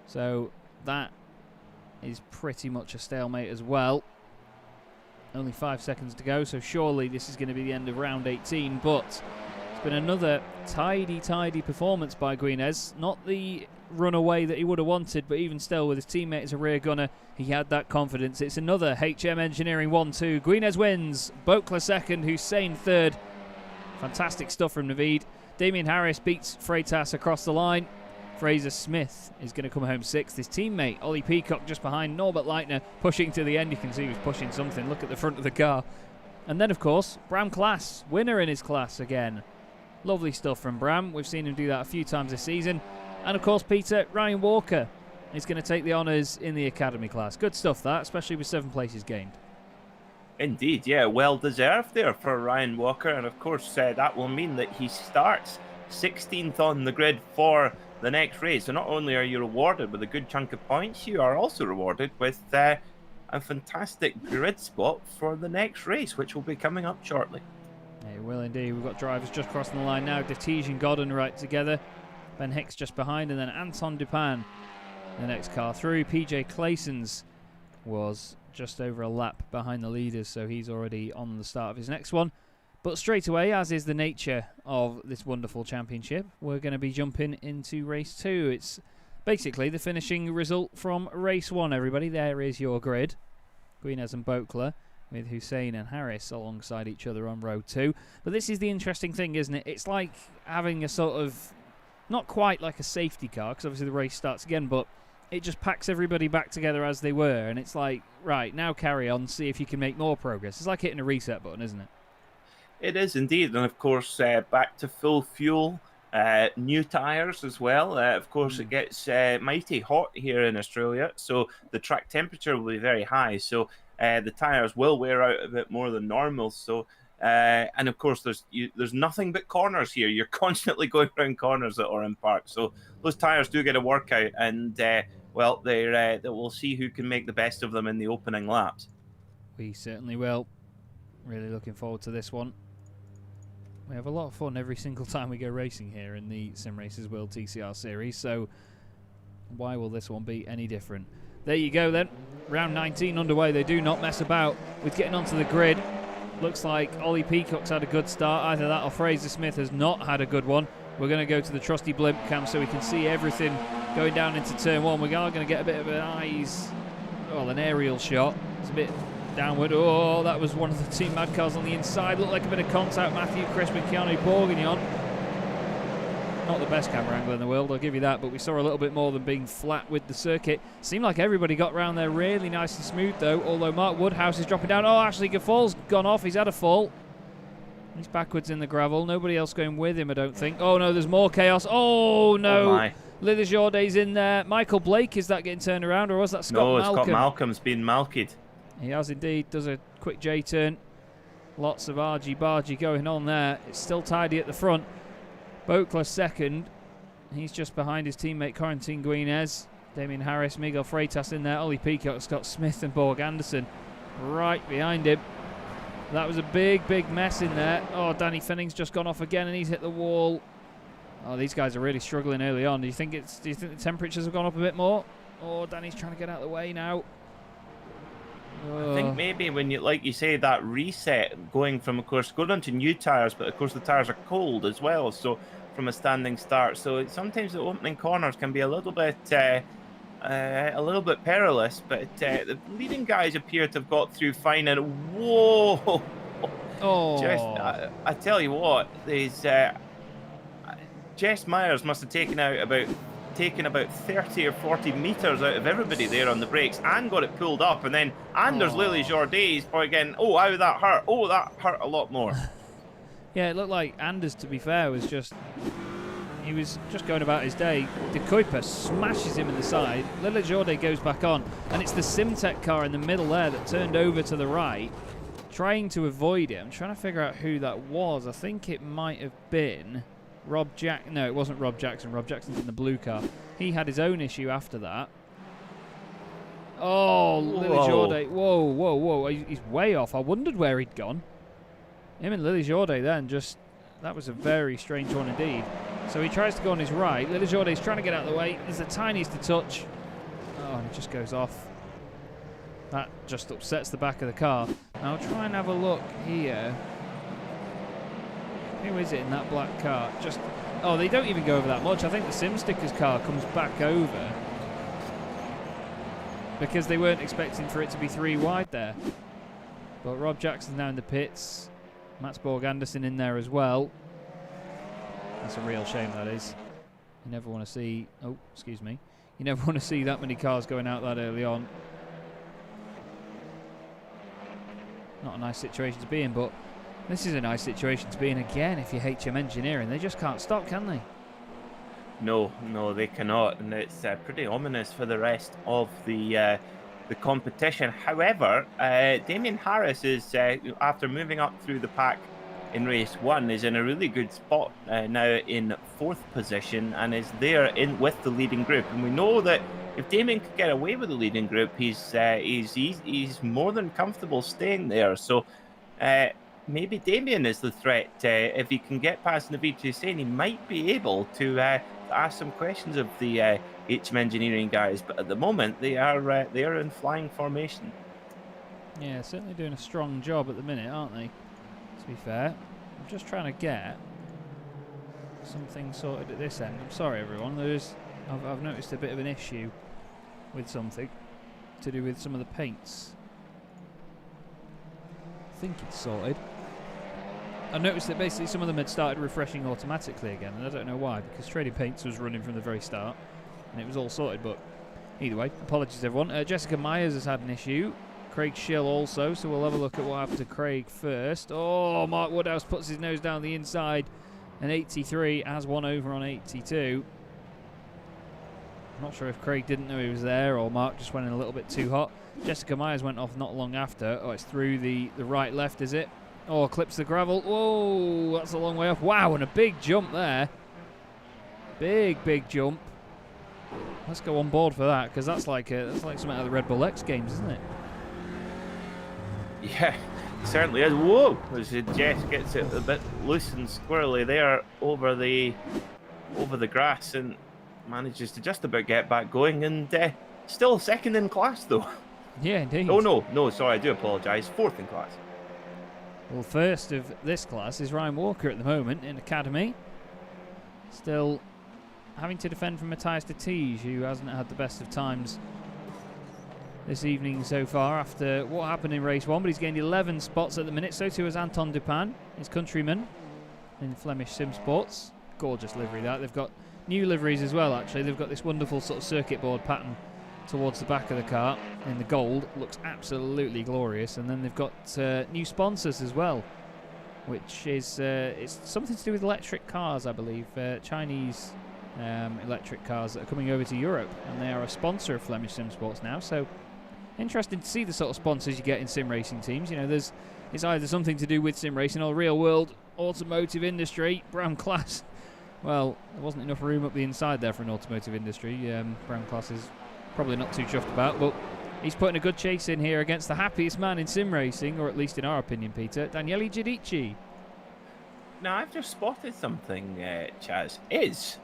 So that is pretty much a stalemate as well. Only 5 seconds to go, so surely this is going to be the end of round 18, but it's been another tidy performance by Guinness. Not the runaway that he would have wanted, but even still, with his teammate as a rear gunner, he had that confidence. It's another HM Engineering 1-2. Guinness wins. Bokler second, Hussein third. Fantastic stuff from Naveed. Damien Harris beats Freitas across the line. Fraser Smith is going to come home sixth. His teammate, Ollie Peacock, just behind. Norbert Leitner pushing to the end. You can see he was pushing something. Look at the front of the car. And then, of course, Bram Class, winner in his class again. Lovely stuff from Bram. We've seen him do that a few times this season. And, of course, Peter, Ryan Walker is going to take the honours in the academy class. Good stuff, that, especially with 7 places gained. Indeed, yeah, well deserved there for Ryan Walker. And, of course, that will mean that he starts 16th on the grid for the next race. So not only are you rewarded with a good chunk of points, you are also rewarded with a fantastic grid spot for the next race, which will be coming up shortly. It will indeed. We've got drivers just crossing the line now. Dettige and Godden right together. Ben Hicks just behind, and then Anton Dupin, the next car through. PJ Clayson's was just over a lap behind the leaders, so he's already on the start of his next one. But straight away, as is the nature of this wonderful championship, we're going to be jumping into race 2. It's basically the finishing result from race 1, everybody. There is your grid. Guinness and Bokler with Hussein and Harris alongside each other on row 2. But this is the interesting thing, isn't it? It's like having a sort of, not quite like a safety car, because obviously the race starts again, but it just packs everybody back together as they were. And it's like, right, now carry on, see if you can make more progress. It's like hitting a reset button, isn't it? It is indeed, and of course, back to full fuel, new tyres as well. Of course, it gets mighty hot here in Australia, so the track temperature will be very high. So the tyres will wear out a bit more than normal. So, and of course, there's nothing but corners here. You're constantly going around corners at Oran Park, so those tyres do get a workout, and well, they will see who can make the best of them in the opening laps. We certainly will. Really looking forward to this one. We have a lot of fun every single time we go racing here in the Simracersworld TCR Series, so why will this one be any different? There you go then. Round 19 underway. They do not mess about with getting onto the grid. Looks like Ollie Peacock's had a good start. Either that or Fraser Smith has not had a good one. We're going to go to the trusty blimp cam so we can see everything going down into turn 1. We are going to get a bit of an aerial shot. It's a bit downward. Oh, that was one of the two mad cars on the inside. Looked like a bit of contact. Matthew Crisp and Keanu Bourguignon. Not the best camera angle in the world, I'll give you that, but we saw a little bit more than being flat with the circuit. Seemed like everybody got round there really nice and smooth though, although Mark Woodhouse is dropping down. Oh, Ashley Gaffall's gone off. He's had a fall. He's backwards in the gravel. Nobody else going with him, I don't think. Oh, no, there's more chaos. Oh, no. Oh, Lily Jourdain's in there. Michael Blake, is that getting turned around, or was that Scott Malcolm? No, Scott Malcolm's been malked. He has indeed. Does a quick J-turn. Lots of argy-bargy going on there. It's still tidy at the front. Boakler second. He's just behind his teammate Corentin Guinez. Damien Harris, Miguel Freitas in there. Ollie Peacock, Scott Smith and Borg Anderson right behind him. That was a big, big mess in there. Oh, Danny Fenning's just gone off again and he's hit the wall. Oh, these guys are really struggling early on. Do you think the temperatures have gone up a bit more? Oh, Danny's trying to get out of the way now. I think maybe when you, like you say, that reset going from, of course, going onto new tyres, but of course the tyres are cold as well. So from a standing start, so sometimes the opening corners can be a little bit perilous. But the leading guys appear to have got through fine. And whoa! Oh, I tell you what, there's Jess Myers must have taken about 30 or 40 metres out of everybody there on the brakes and got it pulled up. And then Anders Lily Jourdain's probably again, oh, how that hurt. Oh, that hurt a lot more. Yeah, it looked like Anders, to be fair, was just going about his day. De Kuiper smashes him in the side. Lily Jourdain goes back on, and it's the Simtech car in the middle there that turned over to the right, trying to avoid it. I'm trying to figure out who that was. I think it might have been Rob Jack. No, it wasn't Rob Jackson. Rob Jackson's in the blue car. He had his own issue after that. Oh, Lily Jourdain. Whoa, whoa, whoa. He's way off. I wondered where he'd gone. Him and Lily Jourdain then that was a very strange one indeed. So he tries to go on his right. Lily Jourdain's trying to get out of the way. There's the tiniest to touch. Oh, and it just goes off. That just upsets the back of the car. Now I'll try and have a look here. Who is it in that black car? Oh, they don't even go over that much. I think the SimStickers car comes back over because they weren't expecting for it to be 3 wide there. But Rob Jackson's now in the pits. Mats Borg Anderson in there as well. That's a real shame, that is. You never want to see... Oh, excuse me. You never want to see that many cars going out that early on. Not a nice situation to be in, but this is a nice situation to be in again if you're HM Engineering. They just can't stop, can they? No, they cannot, and it's pretty ominous for the rest of the competition. However, Damien Harris is, after moving up through the pack in race 1, is in a really good spot now in 4th position and is there in with the leading group. And we know that if Damien could get away with the leading group, he's more than comfortable staying there. So maybe Damien is the threat. If he can get past Naveed Hussain, he might be able to ask some questions of the HM Engineering guys. But at the moment, they are in flying formation. Yeah, certainly doing a strong job at the minute, aren't they? To be fair, I'm just trying to get something sorted at this end. I'm sorry, everyone. I've noticed a bit of an issue with something to do with some of the paints. I think it's sorted. I noticed that basically some of them had started refreshing automatically again, and I don't know why, because Trading Paints was running from the very start, and it was all sorted, but either way, apologies everyone. Jessica Myers has had an issue. Craig Schill also, so we'll have a look at what happened to Craig first. Oh, Mark Woodhouse puts his nose down the inside, and 83 has one over on 82. I'm not sure if Craig didn't know he was there or Mark just went in a little bit too hot. Jessica Myers went off not long after. Oh, it's through the right left, is it? Oh, clips the gravel. Whoa, that's a long way off. Wow, and a big jump there. Big jump. Let's go on board for that, because that's like something out of the Red Bull X Games, isn't it? Yeah, certainly is. Whoa! As Jess gets it a bit loose and squirrely there over the grass and manages to just about get back going, and still second in class though. Yeah, indeed. Oh no, sorry, I do apologise. Fourth in class. Well, first of this class is Ryan Walker at the moment in Academy. Still having to defend from Matthias de Tige, who hasn't had the best of times this evening so far after what happened in race 1, but he's gained 11 spots at the minute. So too has Anton Dupin, his countryman in Flemish Sim Sports. Gorgeous livery that. They've got new liveries as well, actually. They've got this wonderful sort of circuit board pattern towards the back of the car in the gold. Looks absolutely glorious. And then they've got new sponsors as well, which is it's something to do with electric cars, I believe. Chinese electric cars that are coming over to Europe, and they are a sponsor of Flemish Sim Sports now. So interesting to see the sort of sponsors you get in sim racing teams. You know, it's either something to do with sim racing or real world automotive industry. Brown Class, well, there wasn't enough room up the inside there for an automotive industry. Brown Class is probably not too chuffed about, but he's putting a good chase in here against the happiest man in sim racing, or at least in our opinion, Peter, Daniele Giudici. Now, I've just spotted something, Chaz. Is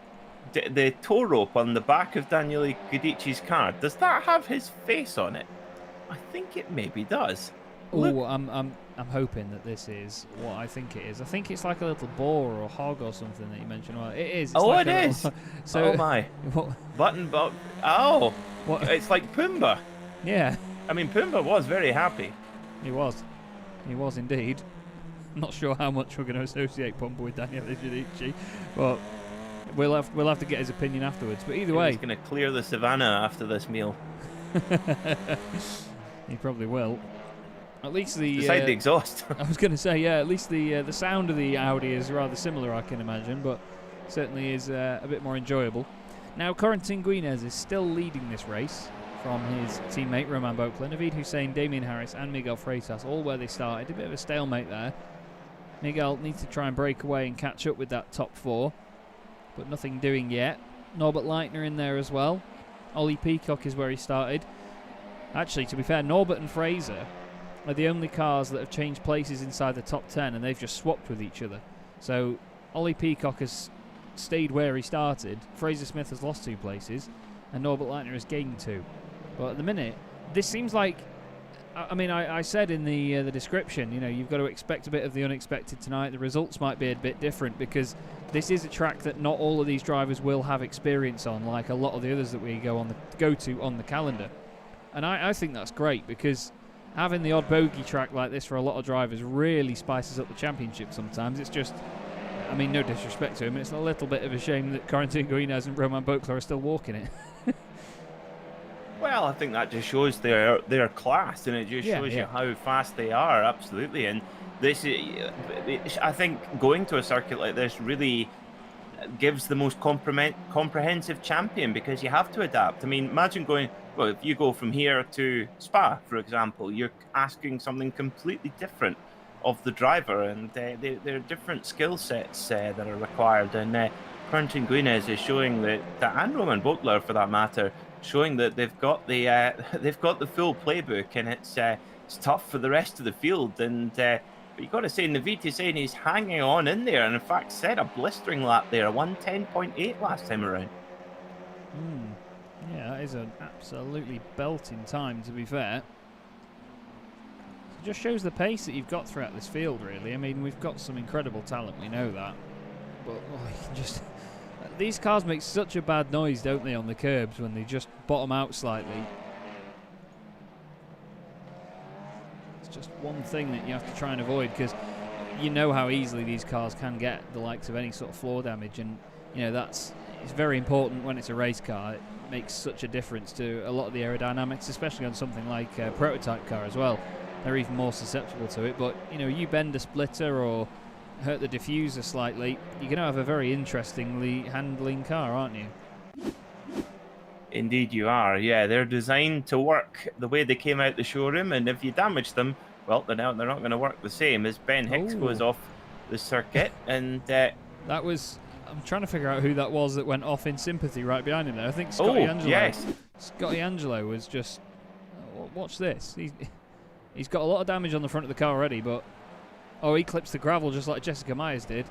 the tow rope on the back of Daniele Giudici's car, does that have his face on it? I think it maybe does. Oh, I'm hoping that this is what I think it is. I think it's like a little boar or a hog or something that you mentioned. Well, it is. It's like it is. So, oh my. Button. Oh. What? It's like Pumbaa. Yeah. I mean, Pumbaa was very happy. He was indeed. I'm not sure how much we're going to associate Pumbaa with Daniele Giudici, but we'll have to get his opinion afterwards. But either way, he's going to clear the savannah after this meal. He probably will. At least beside the exhaust. I was going to say, yeah. At least the sound of the Audi is rather similar, I can imagine, but certainly is a bit more enjoyable. Now, Corentin Guinez is still leading this race from his teammate Romain Beauclerc, Naveed Hussein, Damien Harris, and Miguel Freitas, all where they started. A bit of a stalemate there. Miguel needs to try and break away and catch up with that top 4, but nothing doing yet. Norbert Leitner in there as well. Ollie Peacock is where he started. Actually, to be fair, Norbert and Fraser are the only cars that have changed places inside the top 10, and they've just swapped with each other. So Ollie Peacock has stayed where he started. Fraser Smith has lost 2 places, and Norbert Leitner has gained 2. But at the minute, this seems like, I mean, I said in the description, you know, you've got to expect a bit of the unexpected tonight. The results might be a bit different because this is a track that not all of these drivers will have experience on, like a lot of the others that we go to on the calendar. And I think that's great, because having the odd bogey track like this for a lot of drivers really spices up the championship sometimes. It's just, I mean, no disrespect to him, it's a little bit of a shame that Corentin Guinez and Romain Beauclerc are still walking it. Well, I think that just shows their class, and it just shows you how fast they are, absolutely. And this, I think, going to a circuit like this really gives the most comprehensive champion, because you have to adapt. I mean, imagine going, well, if you go from here to Spa, for example, you're asking something completely different of the driver, and there are different skill sets that are required. And Corentin Guinez is showing that, and Romain Beauclerc for that matter, showing that they've got the full playbook, and it's tough for the rest of the field. And but you got to say, Naveed Hussein is hanging on in there, and in fact set a blistering lap there, 1:10.8 last time around. Yeah, that is an absolutely belting time, to be fair. It just shows the pace that you've got throughout this field, really. I mean, we've got some incredible talent, we know that, but you can just these cars make such a bad noise, don't they, on the curbs when they just bottom out slightly. It's just one thing that you have to try and avoid, because you know how easily these cars can get the likes of any sort of floor damage, and you know it's very important when it's a race car. It makes such a difference to a lot of the aerodynamics, especially on something like a prototype car as well. They're even more susceptible to it, but you know, you bend a splitter or hurt the diffuser slightly, you're going to have a very interestingly handling car, aren't you? Indeed you are, yeah. They're designed to work the way they came out the showroom, and if you damage them, well, they're not going to work the same. As Ben Hicks goes off the circuit, and that was, I'm trying to figure out who that was that went off in sympathy right behind him there. I think Scotty Angelo. Yes. Scotty Angelo was just, watch this. He's got a lot of damage on the front of the car already, but... Oh, he clips the gravel just like Jessica Myers did.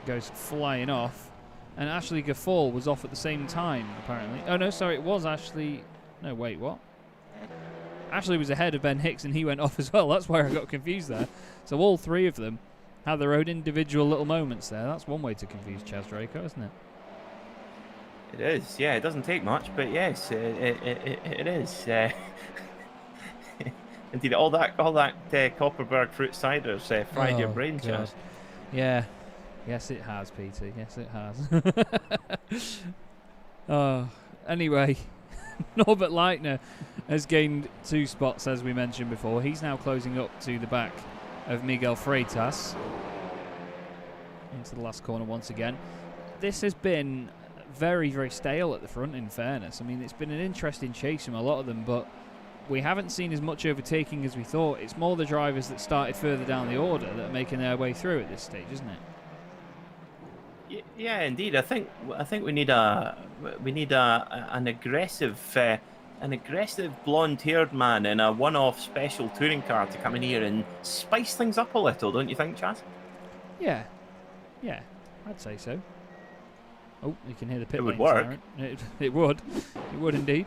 Goes flying off. And Ashley Gaffall was off at the same time, apparently. Oh, no, sorry, it was Ashley... No, wait, what? Ashley was ahead of Ben Hicks and he went off as well. That's where I got confused there. So all three of them had their own individual little moments there. That's one way to confuse Chaz Draycott, isn't it? It is, yeah. It doesn't take much, but yes, it is. Indeed, all that Copperberg fruit cider's fried your brain, Chaz. Yeah. Yes, it has, Peter. Yes, it has. Anyway, Norbert Leitner has gained 2 spots, as we mentioned before. He's now closing up to the back of Miguel Freitas. Into the last corner once again. This has been very, very stale at the front, in fairness. I mean, it's been an interesting chase from a lot of them, but we haven't seen as much overtaking as we thought. It's more the drivers that started further down the order that are making their way through at this stage, isn't it? Yeah, indeed. I think we need an aggressive blonde-haired man in a one-off special touring car to come in here and spice things up a little, don't you think, Chaz? Yeah, I'd say so. Oh, you can hear the pit lane. It would work. It would indeed.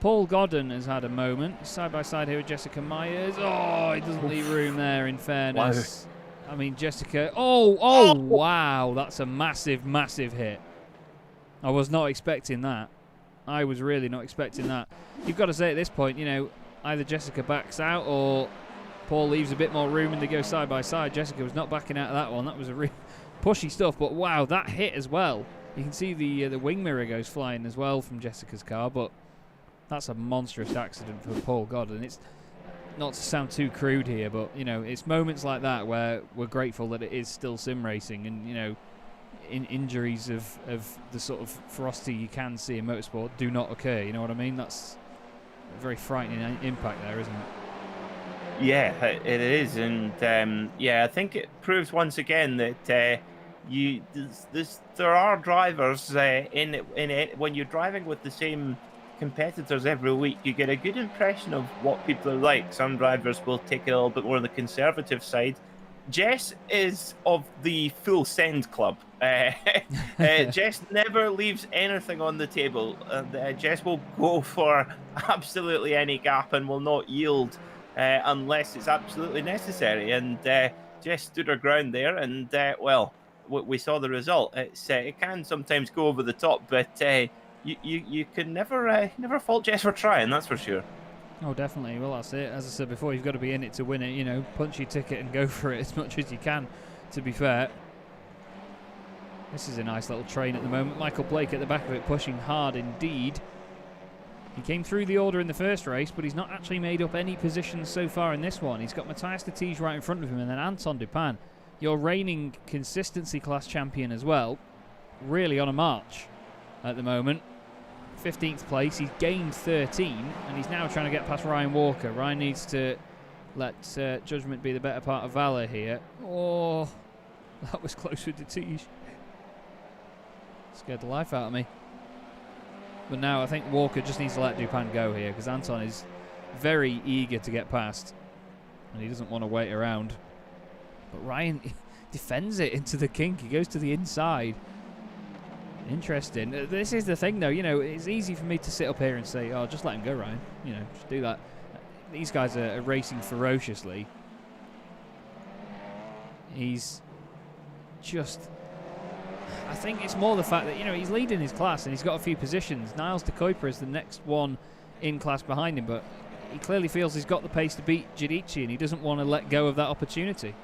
Paul Godden has had a moment side by side here with Jessica Myers. Oh, he doesn't leave room there. In fairness. Wow. I mean, Jessica... Oh, wow. That's a massive, massive hit. I was not expecting that. I was really not expecting that. You've got to say at this point, you know, either Jessica backs out or Paul leaves a bit more room and they go side by side. Jessica was not backing out of that one. That was a really pushy stuff. But, wow, that hit as well. You can see the wing mirror goes flying as well from Jessica's car. But that's a monstrous accident for Paul Godden. It's... Not to sound too crude here, but, you know, it's moments like that where we're grateful that it is still sim racing and, you know, injuries of the sort of ferocity you can see in motorsport do not occur, you know what I mean? That's a very frightening impact there, isn't it? Yeah, it is, and, yeah, I think it proves once again that there are drivers in it when you're driving with the same competitors every week, you get a good impression of what people are like. Some drivers will take it a little bit more on the conservative side. Jess is of the full send club. Jess never leaves anything on the table. Jess will go for absolutely any gap and will not yield unless it's absolutely necessary. And Jess stood her ground there, and well, we saw the result. It can sometimes go over the top, but you can never fault Jess for trying, that's for sure. Oh, definitely. Well, that's it. As I said before, you've got to be in it to win it. You know, punch your ticket and go for it as much as you can, to be fair. This is a nice little train at the moment. Michael Blake at the back of it, pushing hard indeed. He came through the order in the first race, but he's not actually made up any positions so far in this one. He's got Matthias de Tige right in front of him, and then Anton Dupin, your reigning consistency class champion as well, really on a march at the moment. 15th place, he's gained 13, and he's now trying to get past Ryan Walker. Ryan needs to let judgment be the better part of valour here. Oh, that was close with de Tige. Scared the life out of me. But now I think Walker just needs to let Dupin go here, because Anton is very eager to get past, and he doesn't want to wait around. But Ryan defends it into the kink. He goes to the inside. Interesting. This is the thing, though. You know, it's easy for me to sit up here and say, "Oh, just let him go, Ryan." You know, just do that. These guys are racing ferociously. He's just... I think it's more the fact that, you know, he's leading his class and he's got a few positions. Niles de Kuiper is the next one in class behind him, but he clearly feels he's got the pace to beat Giudice, and he doesn't want to let go of that opportunity.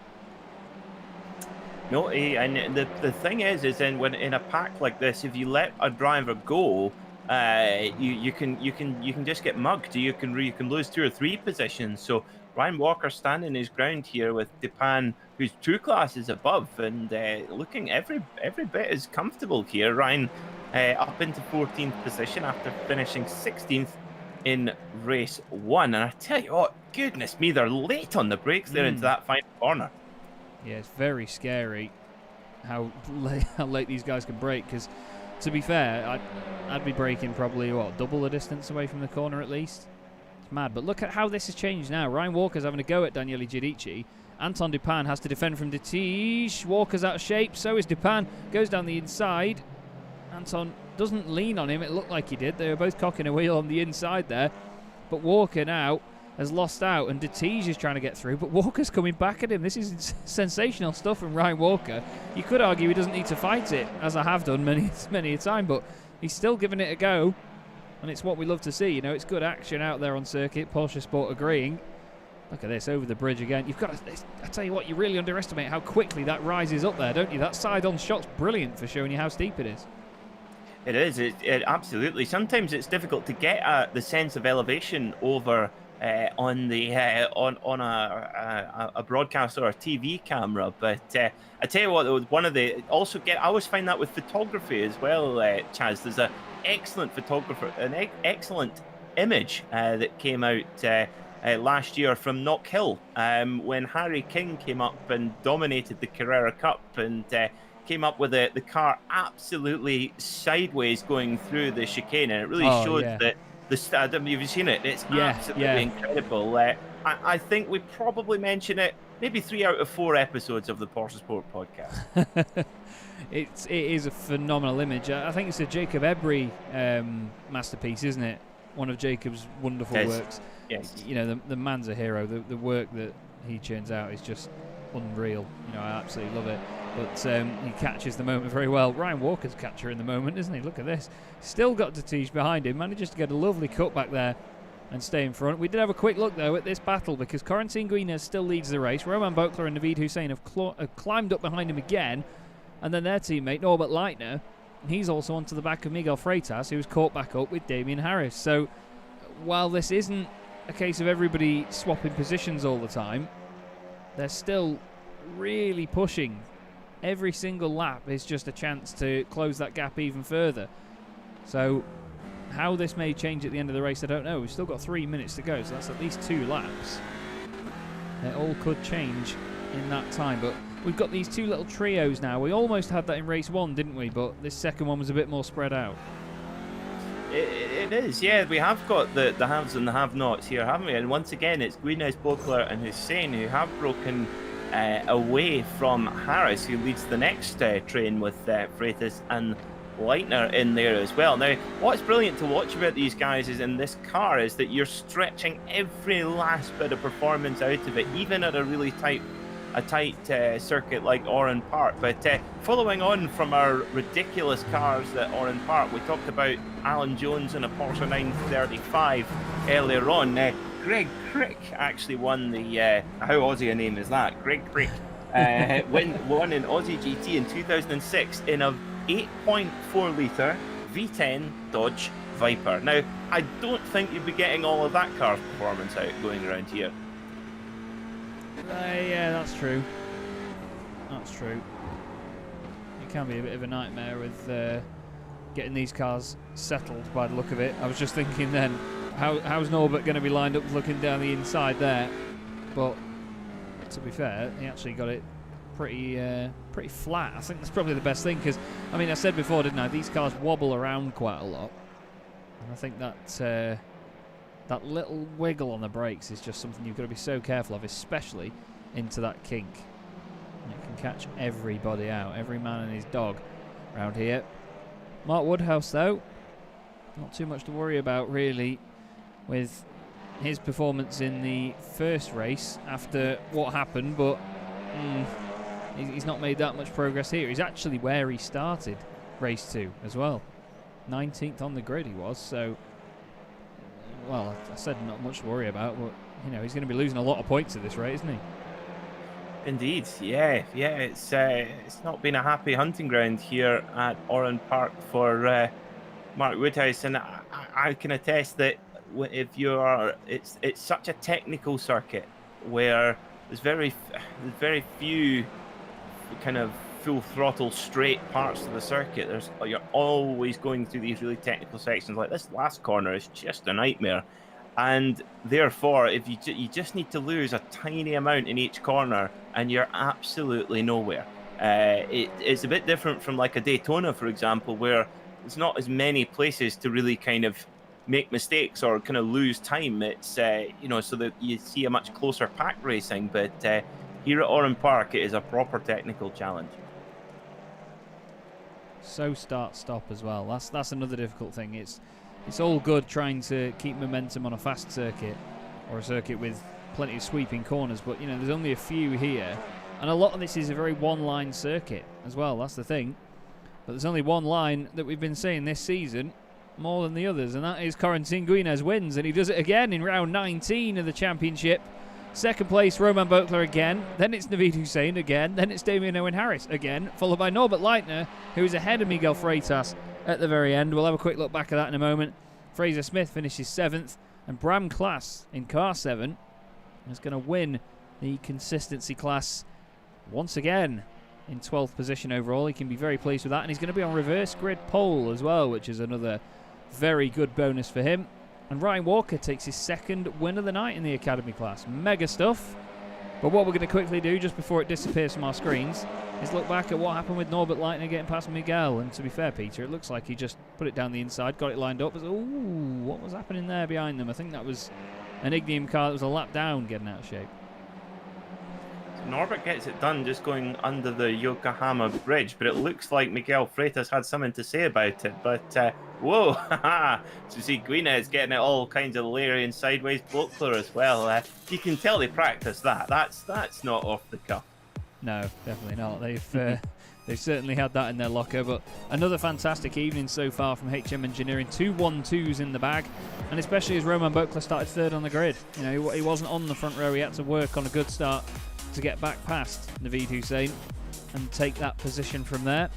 No, and the thing is in a pack like this, if you let a driver go, you can just get mugged. You can lose 2 or 3 positions. So Ryan Walker standing his ground here with Dupin, who's 2 classes above, and looking every bit as comfortable here. Ryan up into 14th position after finishing 16th in race 1. And I tell you what, goodness me, they're late on the brakes there into that final corner. Yeah, it's very scary how late these guys can brake, because, to be fair, I'd be braking probably, what, double the distance away from the corner at least? mad. But look at how this has changed now. Ryan Walker's having a go at Daniele Giudici. Anton Dupin has to defend from Dettige. Walker's out of shape, so is Dupin. Goes down the inside. Anton doesn't lean on him. It looked like he did. They were both cocking a wheel on the inside there. But Walker now has lost out, and Dettige is trying to get through, but Walker's coming back at him. This is sensational stuff from Ryan Walker. You could argue he doesn't need to fight it, as I have done many a time, but he's still giving it a go, and it's what we love to see. You know, it's good action out there on circuit. Porsche Sport agreeing. Look at this, over the bridge again. You've got to, I tell you what, you really underestimate how quickly that rises up there, don't you? That side-on shot's brilliant for showing you how steep it is. It is. It absolutely. Sometimes it's difficult to get the sense of elevation over on a broadcast or a TV camera, but I tell you what, one of the I always find that with photography as well, Chaz. There's an excellent excellent image that came out last year from Knock Hill when Harry King came up and dominated the Carrera Cup and came up with the car absolutely sideways going through the chicane, and it really showed that have you seen it? It's absolutely incredible. I think we probably mention it maybe 3 out of 4 episodes of the Porsche Sport podcast. It is a phenomenal image. I think it's a Jacob Ebry masterpiece, isn't it? One of Jacob's wonderful works. Yes. You know, the man's a hero. The work that he churns out is just unreal. You know, I absolutely love it. But he catches the moment very well. Ryan Walker's catcher in the moment, isn't he? Look at this. Still got Dettige behind him. Manages to get a lovely cut back there and stay in front. We did have a quick look, though, at this battle because Corentin Guinez still leads the race. Roman Bokler and Naveed Hussein have climbed up behind him again. And then their teammate, Norbert Leitner, he's also onto the back of Miguel Freitas, who was caught back up with Damien Harris. So while this isn't a case of everybody swapping positions all the time, they're still really pushing. Every single lap is just a chance to close that gap even further. So how this may change at the end of the race, I don't know. We've still got 3 minutes to go, so that's at least 2 laps. It all could change in that time, but we've got these 2 little trios now. We almost had that in race 1, didn't we? But this second one was a bit more spread out. It is, yeah. We have got the haves and the have-nots here, haven't we? And once again, it's Guinez, Bokler and Hussein who have broken away from Harris, who leads the next train with Freitas and Leitner in there as well. Now, what's brilliant to watch about these guys is in this car is that you're stretching every last bit of performance out of it, even at a really tight circuit like Oran Park. But following on from our ridiculous cars at Oran Park, we talked about Alan Jones and a Porsche 935 earlier on. Greg Crick actually won the how Aussie a name is that? Greg Crick won in Aussie GT in 2006 in a 8.4 litre V10 Dodge Viper. Now, I don't think you'd be getting all of that car's performance out going around here. Yeah, that's true. That's true. It can be a bit of a nightmare with getting these cars settled by the look of it. I was just thinking then, how's Norbert going to be lined up looking down the inside there? But to be fair, he actually got it pretty flat. I think that's probably the best thing because, I mean, I said before, didn't I? These cars wobble around quite a lot, and I think that that little wiggle on the brakes is just something you've got to be so careful of, especially into that kink. And it can catch everybody out, every man and his dog around here. Mark Woodhouse, though, not too much to worry about really with his performance in the first race after what happened, but he's not made that much progress here. He's actually where he started race 2 as well. 19th on the grid he was, so well, I said not much to worry about, but you know, he's going to be losing a lot of points at this rate, isn't he? Indeed, yeah. It's not been a happy hunting ground here at Oran Park for Mark Woodhouse, and I can attest that if it's such a technical circuit where there's very few kind of full throttle straight parts of the circuit. You're always going through these really technical sections. Like this last corner is just a nightmare, and therefore if you just need to lose a tiny amount in each corner and you're absolutely nowhere. It's a bit different from like a Daytona, for example, where there's not as many places to really kind of make mistakes or kind of lose time. It's so that you see a much closer pack racing. But here at Oran Park, it is a proper technical challenge. So start-stop as well. That's another difficult thing. It's all good trying to keep momentum on a fast circuit or a circuit with plenty of sweeping corners, but there's only a few here, and a lot of this is a very one-line circuit as well. That's the thing. But there's only one line that we've been seeing this season more than the others, and that is Corentin Guinez wins, and he does it again in round 19 of the championship. Second place, Roman Bokler again. Then it's Naveed Hussein again. Then it's Damien Owen Harris again, followed by Norbert Leitner, who is ahead of Miguel Freitas at the very end. We'll have a quick look back at that in a moment. Fraser Smith finishes 7th, and Bram Klaas in car 7 is going to win the consistency class once again in 12th position overall. He can be very pleased with that, and he's going to be on reverse grid pole as well, which is another very good bonus for him. And Ryan Walker takes his 2nd win of the night in the Academy class. Mega stuff. But what we're going to quickly do just before it disappears from our screens is look back at what happened with Norbert Leitner getting past Miguel. And to be fair, Peter, it looks like he just put it down the inside, got it lined up. Ooh, what was happening there behind them? I think that was an Ignium car that was a lap down getting out of shape. Norbert gets it done just going under the Yokohama bridge, but it looks like Miguel Freitas had something to say about it. But whoa, so see Guinez getting it all kinds of leery and sideways. Bokler as well. You can tell they practice that. That's not off the cuff. No, definitely not. They've certainly had that in their locker. But another fantastic evening so far from HM Engineering. 2 1-2s in the bag, and especially as Roman Bokler started 3rd on the grid. He wasn't on the front row. He had to work on a good start to get back past Naveed Hussein and take that position from there.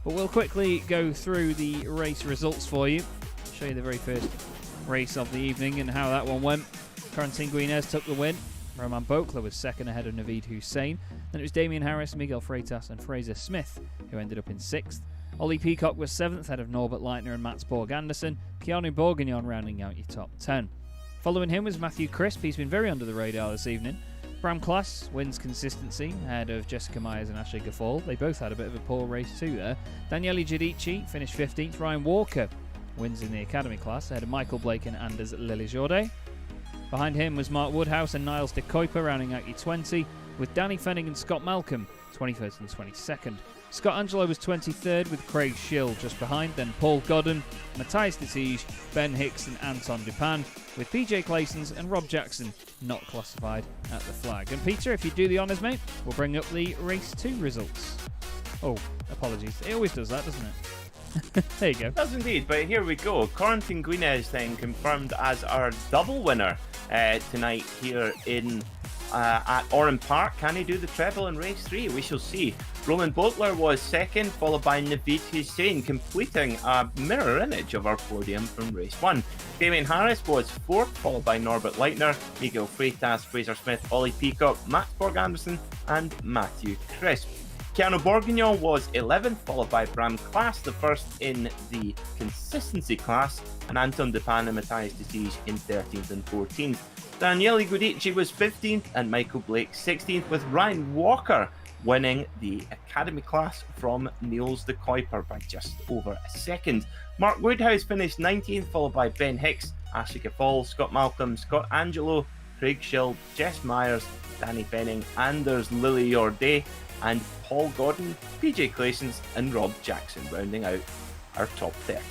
But we'll quickly go through the race results for you. I'll show you the very first race of the evening and how that one went. Corentin Guinez took the win. Roman Bokler was 2nd ahead of Naveed Hussein. Then it was Damien Harris, Miguel Freitas and Fraser Smith who ended up in 6th. Ollie Peacock was 7th ahead of Norbert Leitner and Mats Borg Andersen. Keanu Bourguignon rounding out your top 10. Following him was Matthew Crisp. He's been very under the radar this evening. Bram Klaas wins consistency ahead of Jessica Myers and Ashley Gaffal. They both had a bit of a poor race too there. Daniele Giudici finished 15th. Ryan Walker wins in the Academy class ahead of Michael Blake and Anders Lillijorde. Behind him was Mark Woodhouse and Niles de Kuiper rounding out your 20, with Danny Fenning and Scott Malcolm 21st and 22nd. Scott Angelo was 23rd with Craig Schill just behind, then Paul Godden, Matthias Detige, Ben Hicks and Anton Dupin, with PJ Claysons and Rob Jackson not classified at the flag. And Peter, if you do the honours, mate, we'll bring up the race 2 results. Oh, apologies. It always does that, doesn't it? There you go. It does indeed, but here we go. Corentin Guinez then confirmed as our double winner tonight here in at Oran Park. Can he do the treble in race 3? We shall see. Roman Bokler was 2nd, followed by Naveed Hussein, completing a mirror image of our podium from race 1. Damien Harris was 4th, followed by Norbert Leitner, Miguel Freitas, Fraser Smith, Ollie Peacock, Mats Borg Andersen and Matthew Crisp. Keanu Bourguignon was 11th, followed by Bram Klaas, the first in the consistency class, and Anton Dupin and Matthias Detige in 13th and 14th. Daniele Giudici was 15th and Michael Blake 16th, with Ryan Walker winning the Academy class from Niels de Kuiper by just over a second. Mark Woodhouse finished 19th, followed by Ben Hicks, Ashley Gaffal, Scott Malcolm, Scott Angelo, Craig Schill, Jess Myers, Danny Fenning, Anders Lillijorde, and Paul Godden, PJ Claysons and Rob Jackson rounding out our top 30.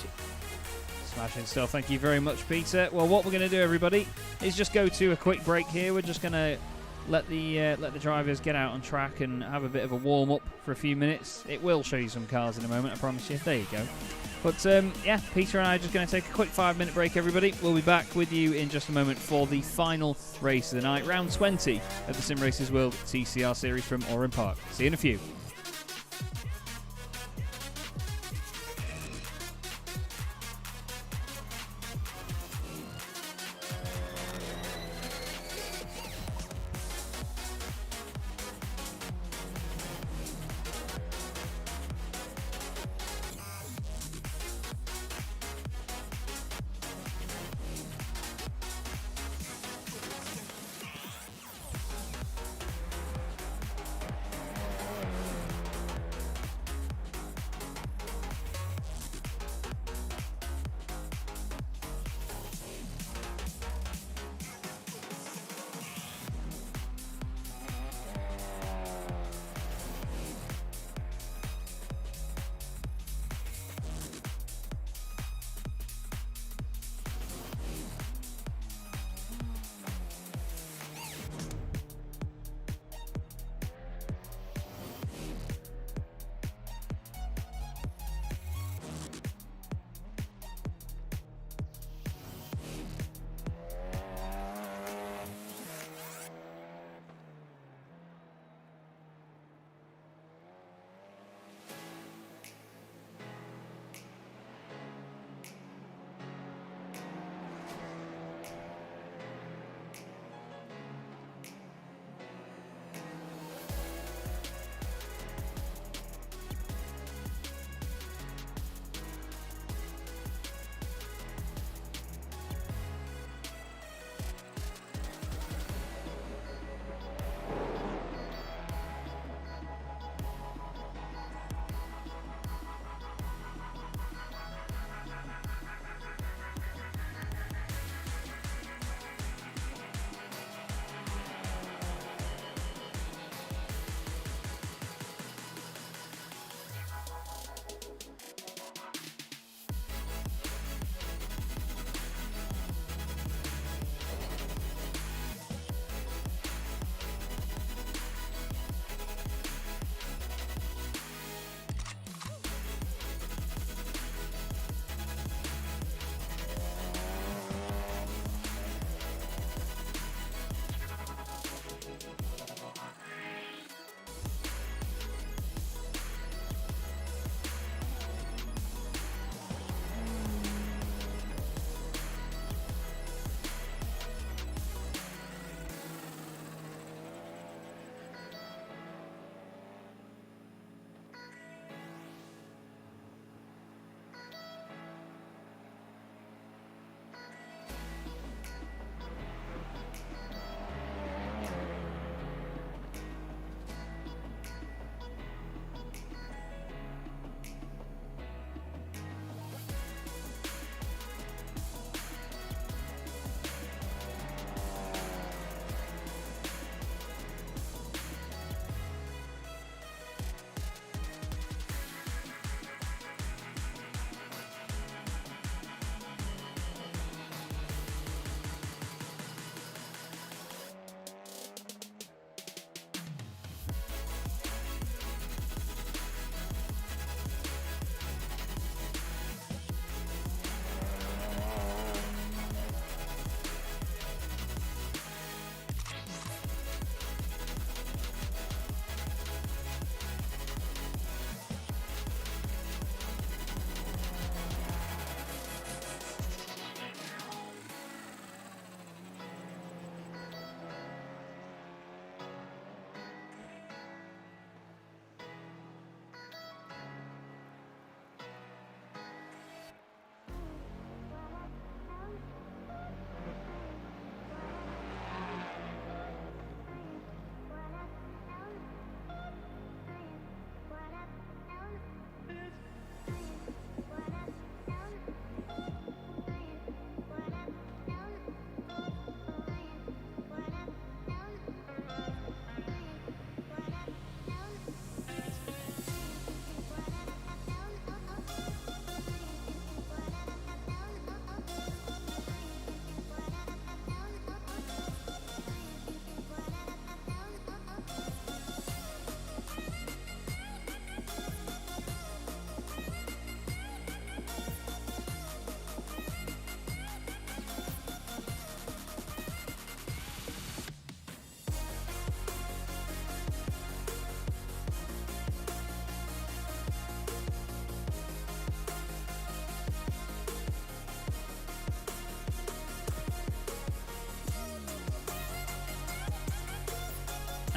Smashing stuff. Thank you very much, Peter. Well, what we're going to do, everybody, is just go to a quick break here. We're just going to let the drivers get out on track and have a bit of a warm-up for a few minutes. It will show you some cars in a moment, I promise you. There you go. But, yeah, Peter and I are just going to take a quick 5-minute break, everybody. We'll be back with you in just a moment for the final race of the night, round 20 of the Simracersworld TCR Series from Oran Park. See you in a few.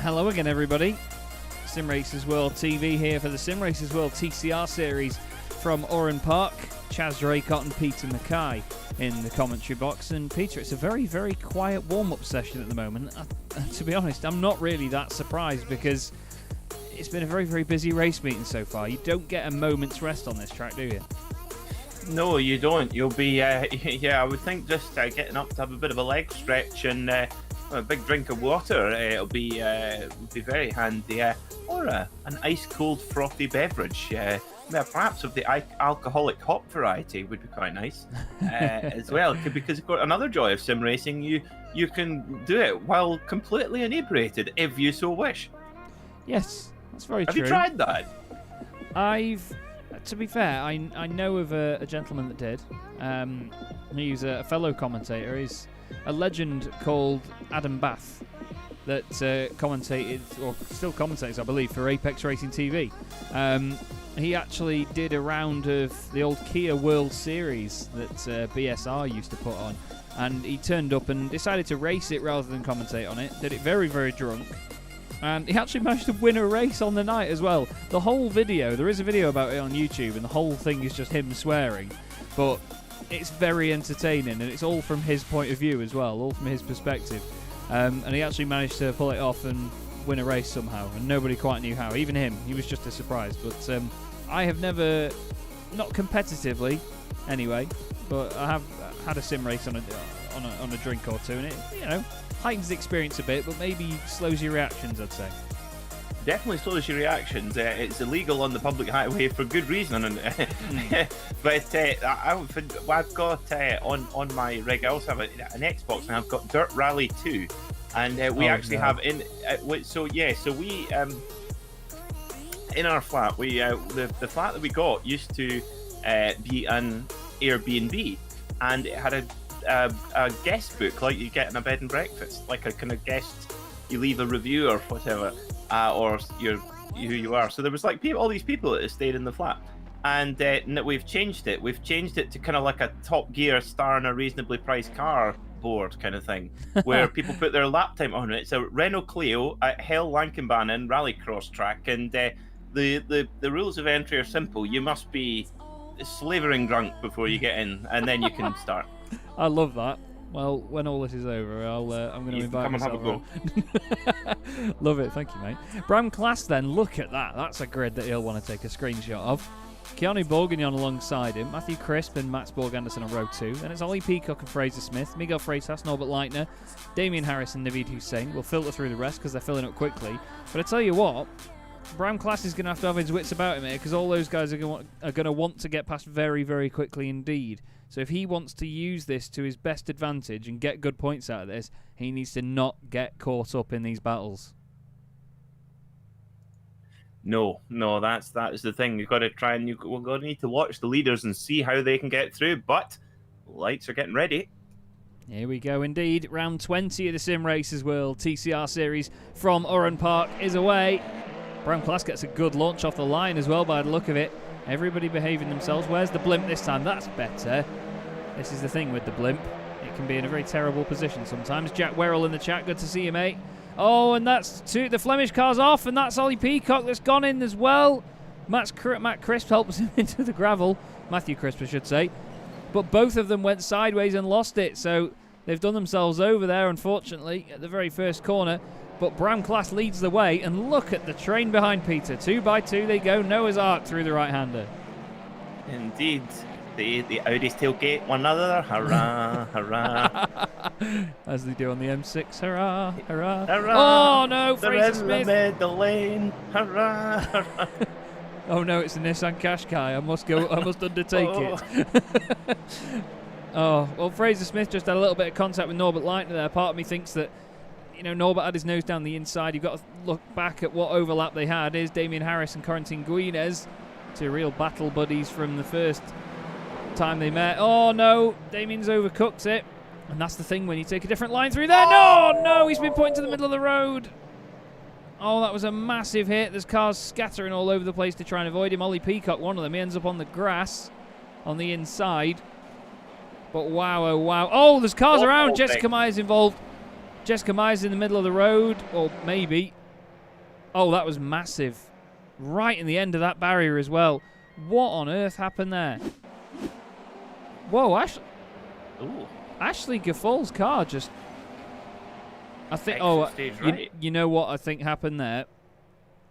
Hello again, everybody. Simracersworld TV here for the Simracersworld TCR Series from Oran Park. Chaz, Draycott and Peter MacKay in the commentary box. And Peter, it's a very, very quiet warm-up session at the moment. To be honest, I'm not really that surprised because it's been a very, very busy race meeting so far. You don't get a moment's rest on this track, do you? No, you don't. You'll be, yeah, I would think just getting up to have a bit of a leg stretch and a big drink of water. It'll be very handy. Or an ice-cold frothy beverage. Perhaps of the alcoholic hop variety would be quite nice as well. Because of course, another joy of sim racing, you can do it while completely inebriated if you so wish. Yes, that's very true. Have you tried that? To be fair, I know of a gentleman that did. He's a fellow commentator. He's a legend called Adam Bath that commentated, or still commentates, I believe, for Apex Racing TV. He actually did a round of the old Kia World Series that BSR used to put on, and he turned up and decided to race it rather than commentate on it. Did it very, very drunk. And he actually managed to win a race on the night as well. The whole video, there is a video about it on YouTube, and the whole thing is just him swearing. But it's very entertaining, and it's all from his point of view as well, all from his perspective. And he actually managed to pull it off and win a race somehow, and nobody quite knew how. Even him, he was just a surprise. But I have never, not competitively anyway, but I have had a sim race on a drink or two, and it, heightens the experience a bit, but maybe slows your reactions, I'd say. Definitely slows your reactions. It's illegal on the public highway for good reason. But I've got on my rig, I also have an Xbox, and I've got Dirt Rally 2. And we have in... So we... in our flat, the flat that we got used to be an Airbnb. And it had a guest book like you get in a bed and breakfast, like a kind of guest, you leave a review or whatever, or who you are. So there was like all these people that stayed in the flat, and we've changed it. We've changed it to kind of like a Top Gear star in a reasonably priced car board kind of thing, where people put their lap time on it. It's a Renault Clio at Hell Lankenbanen rallycross track, and the rules of entry are simple. You must be slavering drunk before you get in, and then you can start. I love that. Well, when all this is over, I'm going to invite myself. Come and have a go. Love it, thank you, mate. Bram Class, then, look at that. That's a grid that he'll want to take a screenshot of. Keanu Bourguignon alongside him, Matthew Crisp and Max Borg-Anderson on row 2. Then it's Ollie Peacock and Fraser Smith, Miguel Freitas, Norbert Leitner, Damien Harris and Naveed Hussain. We'll filter through the rest because they're filling up quickly. But I tell you what, Bram Class is going to have his wits about him here, because all those guys are going to want to get past very, very quickly indeed. So if he wants to use this to his best advantage and get good points out of this, he needs to not get caught up in these battles. No, that is the thing. You've got to try and we're going to need to watch the leaders and see how they can get through. But lights are getting ready. Here we go indeed. Round 20 of the Simracersworld TCR Series from Oran Park is away. Bram Class gets a good launch off the line as well by the look of it. Everybody behaving themselves. Where's the blimp this time? That's better. This is the thing with the blimp. It can be in a very terrible position sometimes. Jack Werrell in the chat. Good to see you, mate. Oh, and that's the Flemish car's off, and that's Ollie Peacock that's gone in as well. Matt Crisp helps him into the gravel. Matthew Crisp, I should say. But both of them went sideways and lost it, so they've done themselves over there, unfortunately, at the very first corner. But Bram Class leads the way, and look at the train behind Peter. 2 by 2 they go. Noah's Ark through the right-hander. Indeed. The Audis tailgate one another. Hurrah, hurrah. As they do on the M6. Hurrah, hurrah. Hurrah. Oh, no, Fraser Smith. The lane. Hurrah, hurrah. Oh, no, it's the Nissan Qashqai. I must undertake it. Oh, well, Fraser Smith just had a little bit of contact with Norbert Leitner there. Part of me thinks that, Norbert had his nose down the inside. You've got to look back at what overlap they had. Here's Damien Harris and Corentin Guinez, two real battle buddies from the first time they met. Oh, no, Damien's overcooked it. And that's the thing when you take a different line through there. No, he's been pointing to the middle of the road. Oh, that was a massive hit. There's cars scattering all over the place to try and avoid him. Ollie Peacock, one of them, he ends up on the grass on the inside. But wow, oh, wow. Oh, there's cars around. Jessica Meyer's involved. Jessica Meyer's in the middle of the road, or maybe. Oh, that was massive. Right in the end of that barrier as well. What on earth happened there? Whoa, Ashley Gaffal's car just... I think... you know what I think happened there?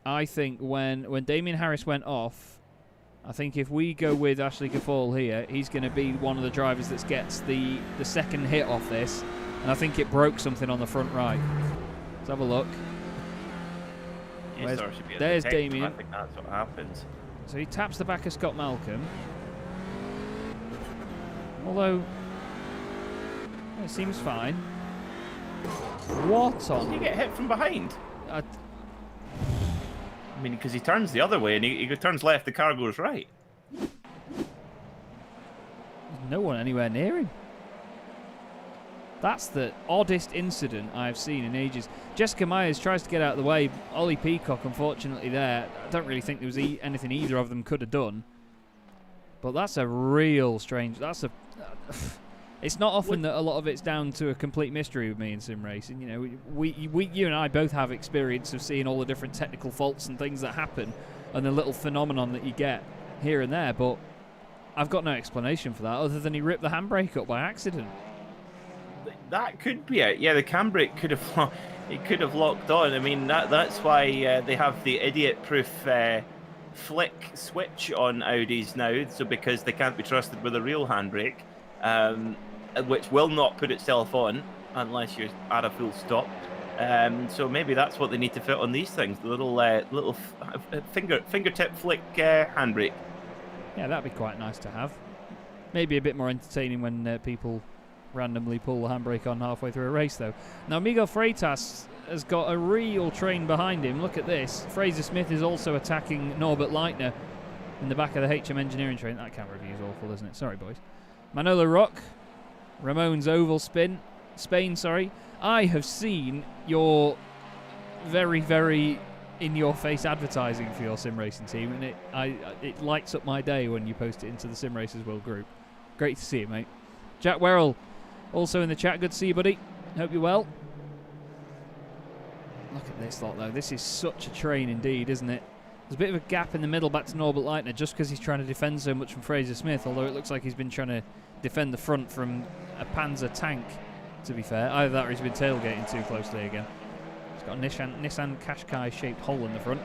I think when Damien Harris went off, I think if we go with Ashley Gaffal here, he's going to be one of the drivers that gets the second hit off this. And I think it broke something on the front right. Let's have a look. There's Damien. I think that's what happens. So he taps the back of Scott Malcolm. Although, it seems fine. What on? Did he get hit from behind? I mean, because he turns the other way and he turns left, the car goes right. There's no one anywhere near him. That's the oddest incident I've seen in ages. Jessica Myers tries to get out of the way. Ollie Peacock, unfortunately, there. I don't really think there was anything either of them could have done. But that's a real strange... It's not often that a lot of it's down to a complete mystery with me in sim racing. You know, you and I both have experience of seeing all the different technical faults and things that happen and the little phenomenon that you get here and there. But I've got no explanation for that other than he ripped the handbrake up by accident. That could be it. Yeah, the cambrake could have locked on. I mean, that's why they have the idiot-proof flick switch on Audis now. So because they can't be trusted with a real handbrake, which will not put itself on unless you're at a full stop. So maybe that's what they need to fit on these things: the little fingertip flick handbrake. Yeah, that'd be quite nice to have. Maybe a bit more entertaining when people randomly pull the handbrake on halfway through a race, though. Now, Miguel Freitas has got a real train behind him. Look at this. Fraser Smith is also attacking Norbert Leitner in the back of the HM Engineering train. That camera view is awful, isn't it? Sorry, boys. Manolo Rock, Ramon's oval spin. Spain, sorry. I have seen your very, very in-your-face advertising for your sim racing team, and it lights up my day when you post it into the Simracersworld group. Great to see it, mate. Jack Werrell, also in the chat. Good to see you, buddy. Hope you're well. Look at this lot, though. This is such a train indeed, isn't it? There's a bit of a gap in the middle back to Norbert Leitner just because he's trying to defend so much from Fraser Smith, although it looks like he's been trying to defend the front from a Panzer tank, to be fair. Either that or he's been tailgating too closely again. He's got a Nissan Qashqai-shaped hole in the front.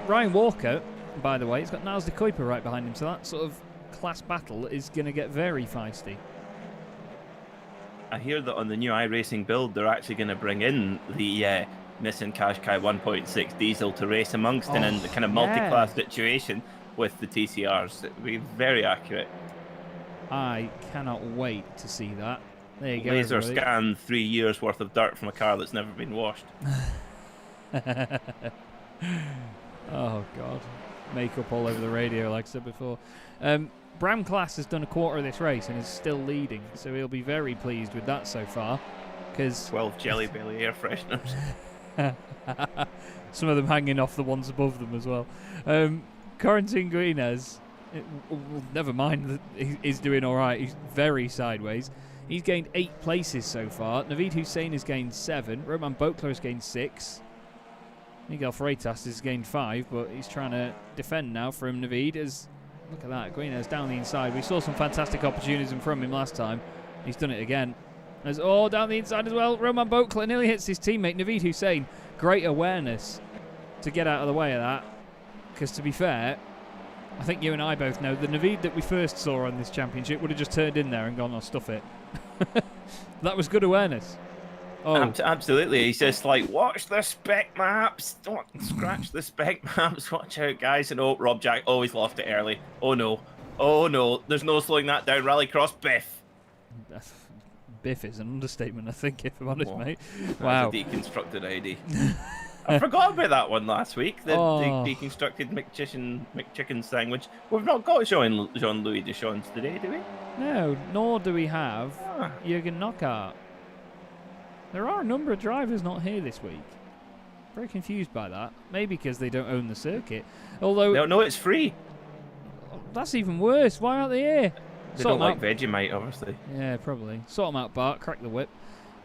Ryan Walker, by the way, he's got Niles de Kuiper right behind him, so that sort of class battle is going to get very feisty. I hear that on the new iRacing build, they're actually going to bring in the Nissan Qashqai 1.6 diesel to race amongst in a kind of multi-class situation with the TCRs. It would be very accurate. I cannot wait to see that. There you go. Laser scan 3 years worth of dirt from a car that's never been washed. Oh, God. Makeup all over the radio, like I said before. Bram Class has done a quarter of this race and is still leading, so he'll be very pleased with that so far. 12 Jelly Belly air fresheners. Some of them hanging off the ones above them as well. Corentin Guinez, never mind, he's doing all right. He's very sideways. He's gained 8 places so far. Naveed Hussein has gained 7. Roman Bokler has gained 6. Miguel Freitas has gained 5, but he's trying to defend now from Naveed. Look at that, Guinez down the inside. We saw some fantastic opportunities from him last time. He's done it again. There's down the inside as well. Roman Bokler nearly hits his teammate Naveed Hussein. Great awareness to get out of the way of that. Because to be fair, I think you and I both know the Naveed that we first saw on this championship would have just turned in there and gone, stuff it. That was good awareness. Absolutely. He's just like, watch the spec maps. Don't scratch the spec maps. Watch out, guys. And Rob Jack always lost it early. Oh no. There's no slowing that down. Rallycross Biff. Biff is an understatement, I think, if I'm honest, mate. Wow. That's a deconstructed ID. I forgot about that one last week. The deconstructed McChicken thing, which we've not got Jean-Louis Deschamps today, do we? No, nor do we have Jürgen Knockaert. There are a number of drivers not here this week. Very confused by that. Maybe because they don't own the circuit. Although no, it's free. That's even worse. Why aren't they here? They don't like Vegemite, obviously. Yeah, probably. Sort them out, Bart. Crack the whip.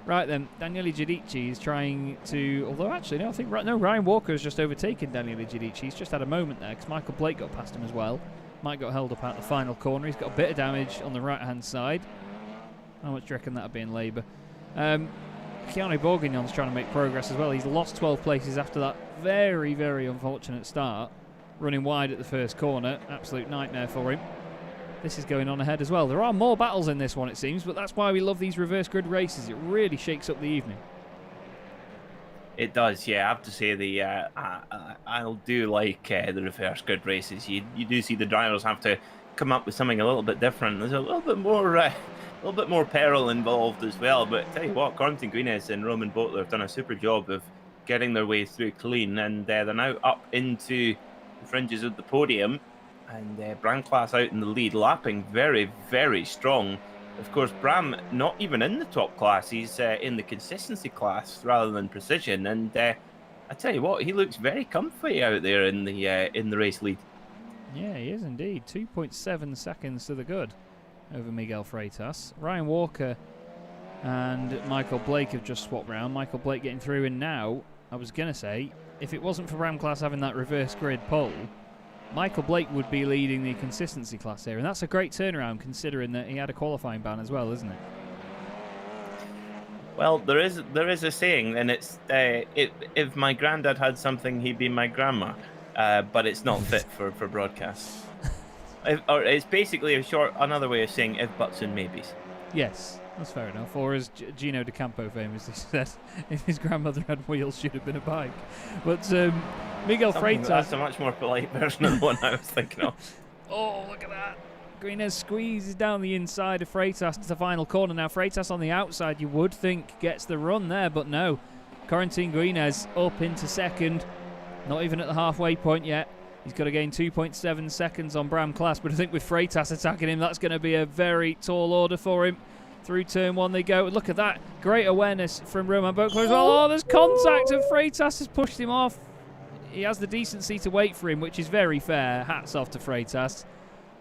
Right then, Daniele Giudici is trying to... Although actually, no, I think... No, Ryan Walker has just overtaken Daniele Giudici. He's just had a moment there because Michael Blake got past him as well. Mike got held up out the final corner. He's got a bit of damage on the right-hand side. How much do you reckon that would be in labour? Keanu Bourguignon's trying to make progress as well. He's lost 12 places after that very, very unfortunate start. Running wide at the first corner. Absolute nightmare for him. This is going on ahead as well. There are more battles in this one, it seems, but that's why we love these reverse grid races. It really shakes up the evening. It does, yeah. I have to say I'll do like the reverse grid races. You do see the drivers have to come up with something a little bit different. There's a little bit more peril involved as well. But I tell you what, Corentin Guinness and Roman Botler have done a super job of getting their way through clean, and they're now up into the fringes of the podium. And Bram Class out in the lead, lapping very, very strong. Of course, Bram not even in the top class. He's in the consistency class rather than precision. And I tell you what, he looks very comfy out there in the race lead. Yeah, he is indeed. 2.7 seconds to the good over Miguel Freitas. Ryan Walker and Michael Blake have just swapped round. Michael Blake getting through, and now, I was going to say, if it wasn't for Bram Class having that reverse grid pole, Michael Blake would be leading the consistency class here, and that's a great turnaround considering that he had a qualifying ban as well, isn't it? Well, there is a saying, and it's if my granddad had something, he'd be my grandma, but it's not fit for broadcast. Or it's basically another way of saying if buts and maybes. Yes, that's fair enough. Or as Gino D'Acampo famously said, if his grandmother had wheels, she'd have been a bike. But Miguel Freitas... That's a much more polite version of the one I was thinking of. Oh, look at that. Guinness squeezes down the inside of Freitas to the final corner. Now, Freitas on the outside, you would think, gets the run there, but no. Corentin Guinness up into second. Not even at the halfway point yet. He's got to gain 2.7 seconds on Bram Class, but I think with Freitas attacking him, that's going to be a very tall order for him. Through turn one they go. Look at that. Great awareness from Roman Botler as well. Oh, there's contact, and Freitas has pushed him off. He has the decency to wait for him, which is very fair. Hats off to Freitas.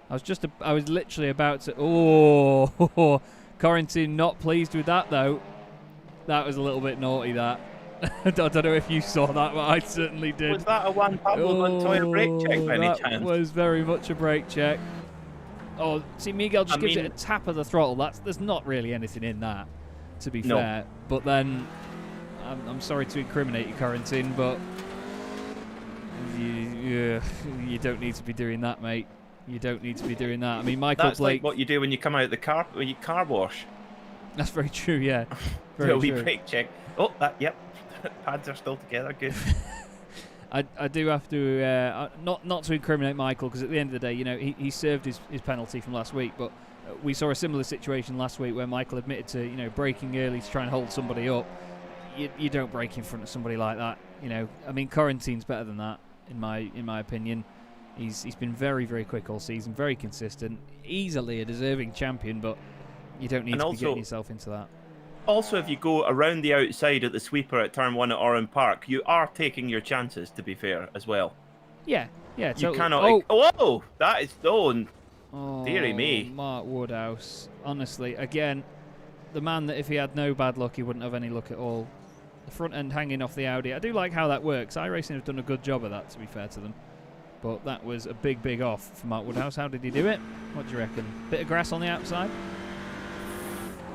I was literally about to... Oh, Corentin not pleased with that, though. That was a little bit naughty, that. I don't know if you saw that, but I certainly did. Was that a Juan Pablo Montoya brake check by any chance? That was very much a brake check. Oh, see, Miguel just gives it a tap of the throttle. There's not really anything in that, to be fair. But then, I'm sorry to incriminate you, Corentin, but you don't need to be doing that, mate. You don't need to be doing that. I mean, Michael Blake... That's Blake... like what you do when you come out of the car, when you car wash. That's very true, yeah. Very wee true. Brake check. Oh, yep. Pads are still together. Good. I do have to not to incriminate Michael, because at the end of the day, you know, he served his penalty from last week, but we saw a similar situation last week where Michael admitted to, you know, braking early to try and hold somebody up. You don't brake in front of somebody like that, you know. I mean, Corentin's better than that in my opinion. He's been very, very quick all season, very consistent, easily a deserving champion, but you don't need to be getting yourself into that. Also, if you go around the outside at the sweeper at turn 1 at Oran Park, you are taking your chances, to be fair, as well. Yeah, totally. You cannot... Oh, that is... Oh, dearie me. Mark Woodhouse. Honestly, again, the man that if he had no bad luck, he wouldn't have any luck at all. The front end hanging off the Audi. I do like how that works. iRacing have done a good job of that, to be fair to them. But that was a big, big off for Mark Woodhouse. How did he do it? What do you reckon? Bit of grass on the outside?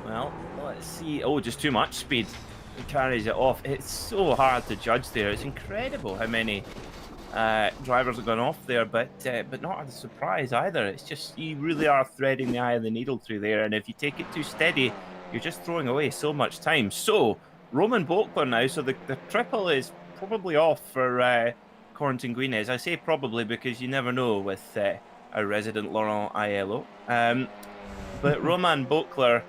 Well, let's see. Oh, just too much speed. He carries it off. It's so hard to judge there. It's incredible how many drivers have gone off there, but not a surprise either. It's just, you really are threading the eye of the needle through there, and if you take it too steady, you're just throwing away so much time. So, Roman Botler now, so the triple is probably off for Corentin Guinness. I say probably because you never know with our resident Laurent Aiello. But Roman Botler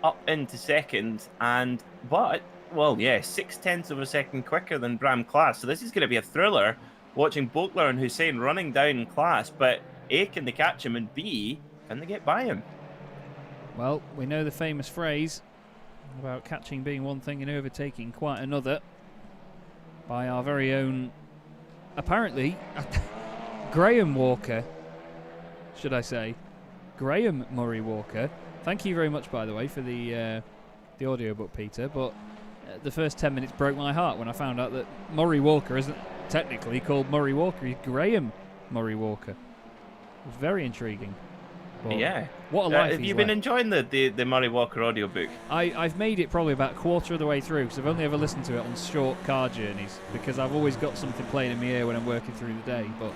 up into second, but 0.6 of a second quicker than Bram Class. So this is going to be a thriller, watching Botler and Hussein running down Class, but A, can they catch him, and B, can they get by him? Well, we know the famous phrase about catching being one thing and overtaking quite another by our very own, apparently, Graham Walker, should I say, Graham Murray Walker. Thank you very much, by the way, for the the audiobook, Peter, but the first 10 minutes broke my heart when I found out that Murray Walker isn't technically called Murray Walker. He's Graham Murray Walker. It was very intriguing. But yeah. What a life Have he's you been led. enjoying the Murray Walker audiobook? I've made it probably about a quarter of the way through, because I've only ever listened to it on short car journeys, because I've always got something playing in my ear when I'm working through the day. But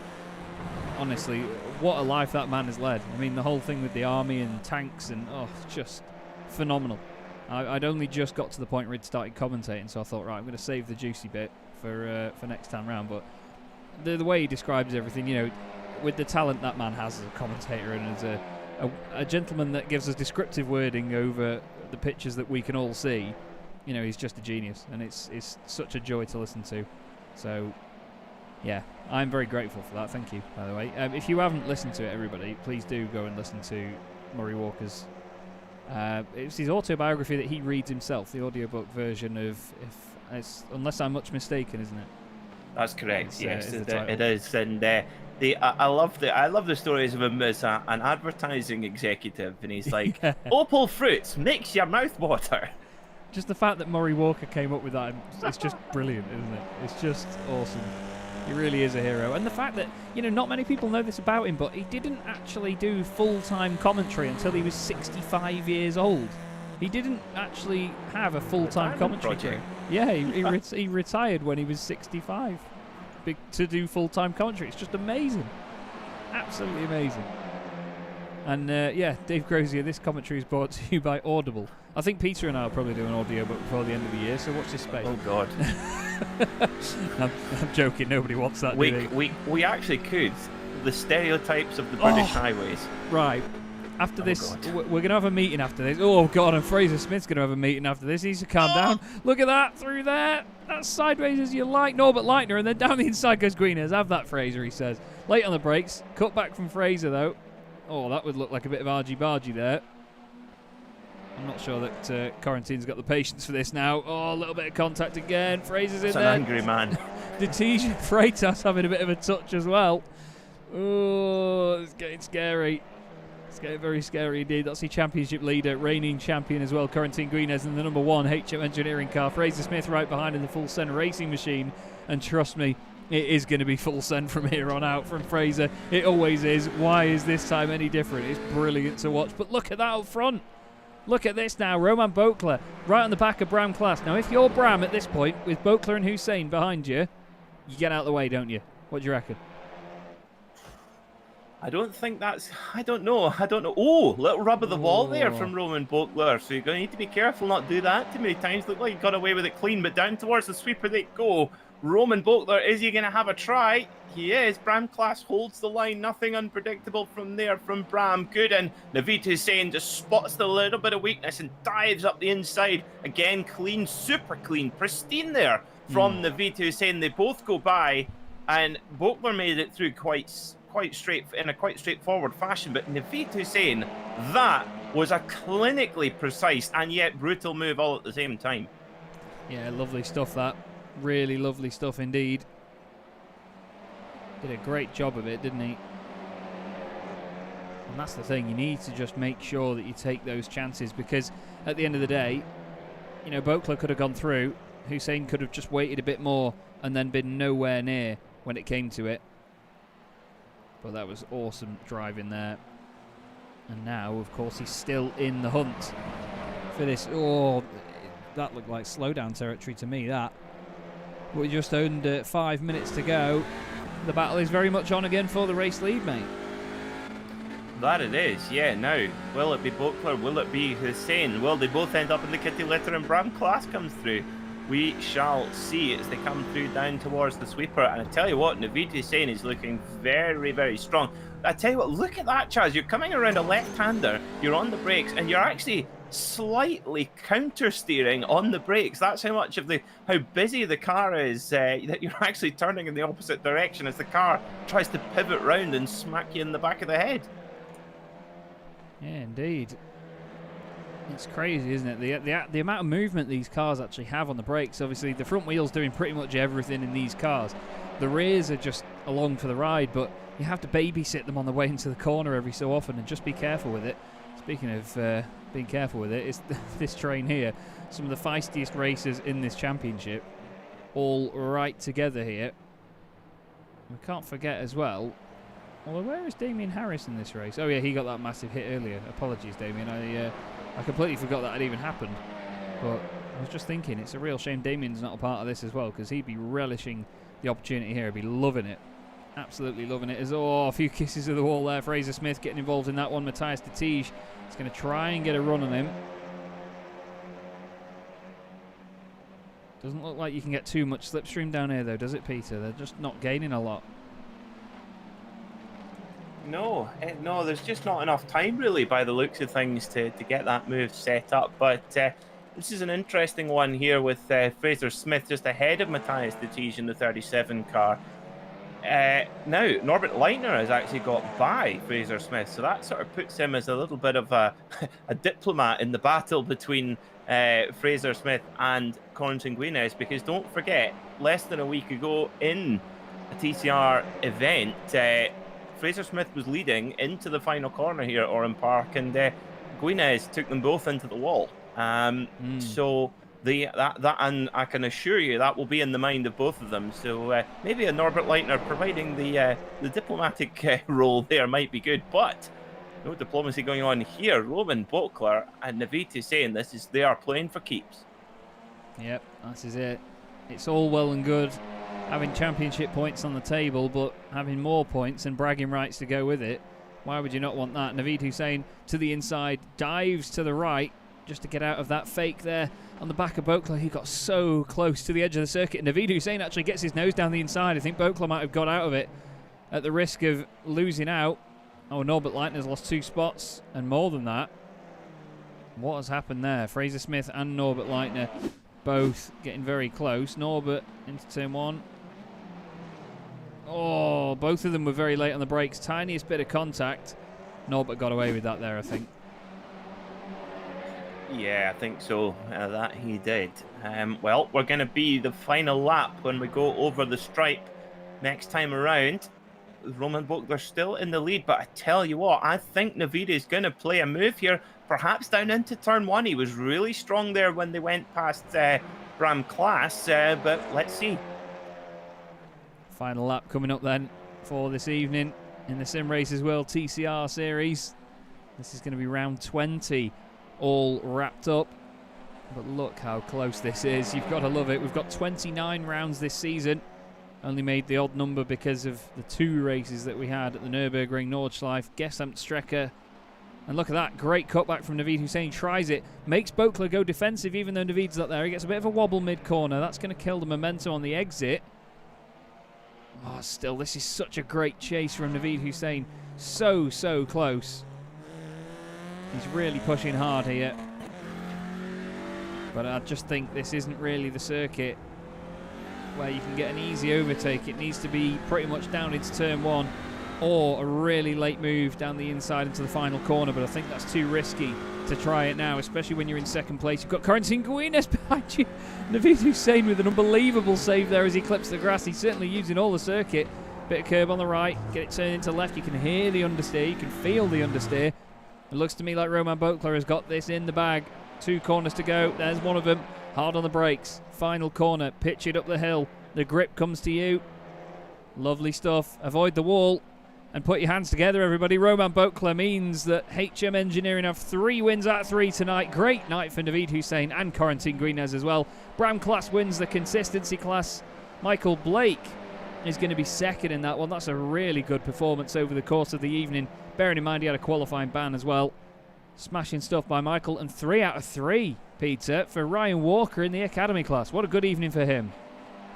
honestly, what a life that man has led. I mean, the whole thing with the army and tanks and, just phenomenal. I'd only just got to the point where he'd started commentating, so I thought, right, I'm going to save the juicy bit for next time round. But the way he describes everything, you know, with the talent that man has as a commentator and as a gentleman that gives us descriptive wording over the pictures that we can all see, you know, he's just a genius, and it's such a joy to listen to. So, yeah, I'm very grateful for that. Thank you, by the way. If you haven't listened to it, everybody, please do go and listen to Murray Walker's. It's his autobiography that he reads himself, the audiobook version of, unless I'm much mistaken, isn't it? That's correct. It's, yes, is the it is, and I love the stories of him as an advertising executive, and he's like, Opal fruits makes your mouth water. Just the fact that Murray Walker came up with that, it's just brilliant, isn't it? It's just awesome. He really is a hero. And the fact that, you know, not many people know this about him, but he didn't actually do full-time commentary until he was 65 years old. He didn't actually have a full-time commentary career. Yeah, he retired when he was 65 to do full-time commentary. It's just amazing. Absolutely amazing. And, Dave Crozier, this commentary is brought to you by Audible. I think Peter and I will probably do an audiobook before the end of the year, so watch this space. Oh, God. I'm joking. Nobody wants that, do they? We actually could. The stereotypes of the British highways. Right. After this, we're going to have a meeting after this. Oh, God, and Fraser Smith's going to have a meeting after this. He needs to calm down. Look at that through there. That's sideways as you like. Norbert Leitner, and then down the inside goes Greeners. Have that, Fraser, he says. Late on the brakes. Cut back from Fraser, though. Oh, that would look like a bit of argy-bargy there. I'm not sure that Quarantine's got the patience for this now. Oh, a little bit of contact again. Fraser's in there. It's an angry man. Detesian Freitas having a bit of a touch as well. Oh, it's getting scary. It's getting very scary indeed. That's the championship leader, reigning champion as well, Quarantine Greenez, in the number 1 HM Engineering car. Fraser Smith right behind in the full send racing machine. And trust me, it is going to be full send from here on out from Fraser. It always is. Why is this time any different? It's brilliant to watch. But look at that out front. Look at this now. Roman Bokler right on the back of Bram Class. Now, if you're Bram at this point, with Bokler and Hussein behind you, you get out of the way, don't you? What do you reckon? I don't think that's... I don't know. Oh, little rub of the wall there from Roman Bokler. So you're going to need to be careful not to do that too many times. Looked like he got away with it clean, but down towards the sweeper they go. Roman Bokler, is he going to have a try? He is. Bram Class holds the line. Nothing unpredictable from there from Bram. Good, and Naveed Hussein just spots the little bit of weakness and dives up the inside. Again, clean, super clean, pristine there from Naveed Hussein. They both go by, and Bokler made it through in a quite straightforward fashion. But Naveed Hussein, that was a clinically precise and yet brutal move all at the same time. Yeah, lovely stuff that. Really lovely stuff indeed. Did a great job of it, didn't he? And that's the thing, you need to just make sure that you take those chances, because at the end of the day, you know, Bokler could have gone through, Hussein could have just waited a bit more and then been nowhere near when it came to it. But that was awesome driving there. And now, of course, he's still in the hunt for this. Oh, that looked like slowdown territory to me, that. We just owned 5 minutes to go. The battle is very much on again for the race lead, mate. That it is, yeah. Now, will it be Bokler? Will it be Hussein? Will they both end up in the kitty litter and Bram Class comes through? We shall see as they come through down towards the sweeper. And I tell you what, Naveed Hussein is looking very, very strong. I tell you what, look at that, Chaz. You're coming around a left-hander, you're on the brakes, and you're actually slightly counter-steering on the brakes. That's how much of how busy the car is, that you're actually turning in the opposite direction as the car tries to pivot round and smack you in the back of the head. Yeah, indeed. It's crazy, isn't it? The amount of movement these cars actually have on the brakes. Obviously, the front wheel's doing pretty much everything in these cars. The rears are just along for the ride, but you have to babysit them on the way into the corner every so often and just be careful with it. Speaking of being careful with it. It's this train here. Some of the feistiest racers in this championship, all right together here. We can't forget as well. Well, where is Damien Harris in this race? Oh yeah, he got that massive hit earlier. Apologies, Damien. I completely forgot that had even happened. But I was just thinking, it's a real shame Damien's not a part of this as well, because he'd be relishing the opportunity here. He'd be loving it. Absolutely loving it. As a few kisses of the wall there. Fraser Smith getting involved in that one. Matthias de Tige is going to try and get a run on him. Doesn't look like you can get too much slipstream down here though, does it, Peter? They're just not gaining a lot. No, there's just not enough time really by the looks of things to get that move set up. But this is an interesting one here with Fraser Smith just ahead of Matthias de Tige in the 37 car. Now, Norbert Leitner has actually got by Fraser Smith, so that sort of puts him as a little bit of a diplomat in the battle between Fraser Smith and Corentin Guines, because don't forget, less than a week ago in a TCR event, Fraser Smith was leading into the final corner here at Oran Park, and Guines took them both into the wall. So that and I can assure you that will be in the mind of both of them. So maybe a Norbert Leitner providing the diplomatic role there might be good, but no diplomacy going on here. Roman Bokler and Naveed Hussain, they are playing for keeps. Yep, that is it. It's all well and good having championship points on the table, but having more points and bragging rights to go with it, why would you not want that? Naveed Hussain to the inside, dives to the right just to get out of that fake there on the back of Bokler. He got so close to the edge of the circuit. Naveed Hussain actually gets his nose down the inside. I think Bokler might have got out of it at the risk of losing out. Oh, Norbert Leitner's lost 2 spots and more than that. What has happened there? Fraser Smith and Norbert Leitner both getting very close. Norbert into turn 1. Oh, both of them were very late on the brakes. Tiniest bit of contact. Norbert got away with that there, I think. Yeah, I think so. That he did. Well, we're going to be the final lap when we go over the stripe next time around. Roman Bokler still in the lead, but I tell you what, I think Naveed is going to play a move here, perhaps down into turn 1. He was really strong there when they went past Bram Klaas, but let's see. Final lap coming up then for this evening in the Simracersworld TCR Series. This is going to be round 20 all wrapped up, but look how close this is. You've got to love it. We've got 29 rounds this season. Only made the odd number because of the 2 races that we had at the Nürburgring Nordschleife, Gesamtstrecke. And look at that, great cutback from Naveed Hussain. Tries it, makes Bokler go defensive even though Naveed's not there. He gets a bit of a wobble mid-corner. That's going to kill the momentum on the exit. Oh, still, this is such a great chase from Naveed Hussain. So close. He's really pushing hard here. But I just think this isn't really the circuit where you can get an easy overtake. It needs to be pretty much down into turn 1 or a really late move down the inside into the final corner, but I think that's too risky to try it now, especially when you're in second place. You've got Corentin Guines behind you. Naveed Hussain with an unbelievable save there as he clips the grass. He's certainly using all the circuit. Bit of curb on the right, get it turned into left. You can hear the understeer, you can feel the understeer. It looks to me like Roman Bokler has got this in the bag. 2 corners to go, there's one of them. Hard on the brakes, final corner, pitch it up the hill. The grip comes to you. Lovely stuff. Avoid the wall and put your hands together, everybody. Roman Bokler means that HM Engineering have 3 wins out of 3 tonight. Great night for Naveed Hussain and Corentin Guines as well. Bram Klaas wins the consistency class. Michael Blake is going to be second in that one. That's a really good performance over the course of the evening. Bearing in mind he had a qualifying ban as well. Smashing stuff by Michael. And 3 out of 3, Peter, for Ryan Walker in the Academy class. What a good evening for him.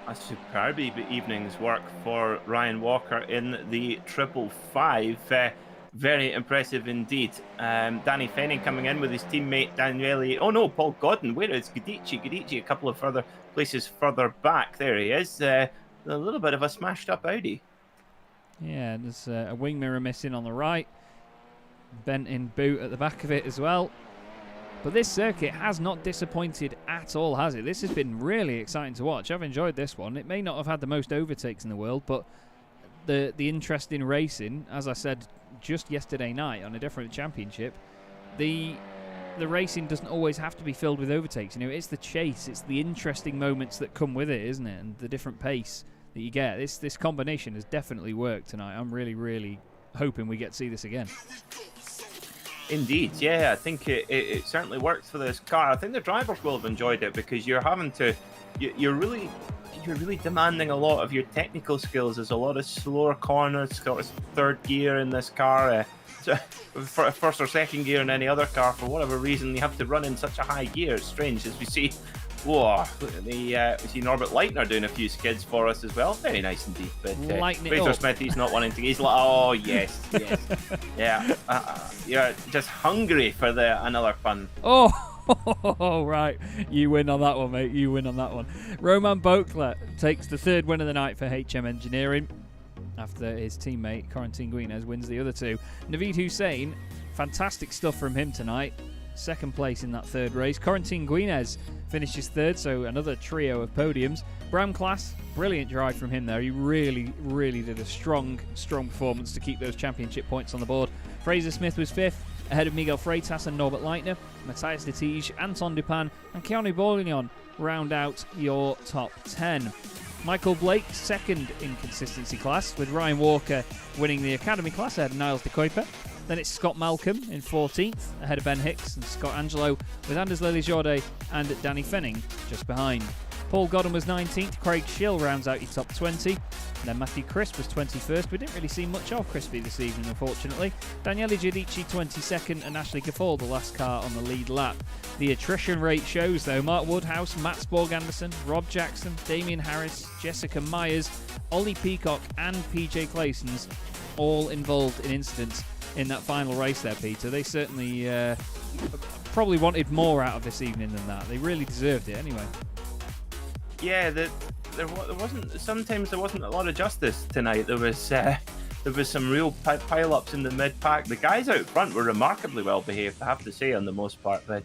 A superb evening's work for Ryan Walker in the 555. Very impressive indeed. Danny Fenning coming in with his teammate Daniele. Oh no, Paul Godden. Where is Guidici? Guidici a couple of further places further back. There he is. A little bit of a smashed up Audi. Yeah, there's a wing mirror missing on the right. Bent in boot at the back of it as well. But this circuit has not disappointed at all, has it? This has been really exciting to watch. I've enjoyed this one. It may not have had the most overtakes in the world, but the interest in racing, as I said just yesterday night on a different championship, the the racing doesn't always have to be filled with overtakes. You know, it's the chase, it's the interesting moments that come with it, isn't it? And the different pace that you get. This combination has definitely worked tonight. I'm really, really hoping we get to see this again. Indeed, yeah, I think it certainly works for this car. I think the drivers will have enjoyed it because you're having to, you're really demanding a lot of your technical skills. There's a lot of slower corners, sort of third gear in this car. For first or second gear in any other car, for whatever reason, you have to run in such a high gear. It's strange, as we see. Whoa, we see Norbert Leitner doing a few skids for us as well. Very nice indeed. But Fraser Smith, he's not wanting to. He's like, oh yes, yeah. You're just hungry for another fun. Oh, right. You win on that one, mate. You win on that one. Roman Bokler takes the third win of the night for HM Engineering, after his teammate Corentin Guinez wins the other two. Naveed Hussein, fantastic stuff from him tonight. Second place in that third race. Corentin Guinez finishes third, so another trio of podiums. Bram Class, brilliant drive from him there. He really, really did a strong performance to keep those championship points on the board. Fraser Smith was fifth, ahead of Miguel Freitas and Norbert Leitner. Matthias de Tige, Anton Dupin and Keanu Bourguignon round out your top 10. Michael Blake, second in consistency class, with Ryan Walker winning the academy class ahead of Niles de Kuiper. Then it's Scott Malcolm in 14th, ahead of Ben Hicks and Scott Angelo, with Anders Lely-Jordet and Danny Fenning just behind. Paul Godden was 19th, Craig Schill rounds out your top 20. And then Matthew Crisp was 21st. We didn't really see much of Crispy this evening, unfortunately. Daniele Giudici 22nd, and Ashley Gafford, the last car on the lead lap. The attrition rate shows, though. Mark Woodhouse, Matt Sporg Anderson, Rob Jackson, Damien Harris, Jessica Myers, Ollie Peacock, and PJ Claysons all involved in incidents in that final race there, Peter. They certainly probably wanted more out of this evening than that. They really deserved it anyway. Yeah, sometimes there wasn't a lot of justice tonight. There was some real pile-ups in the mid-pack. The guys out front were remarkably well behaved, I have to say, on the most part. But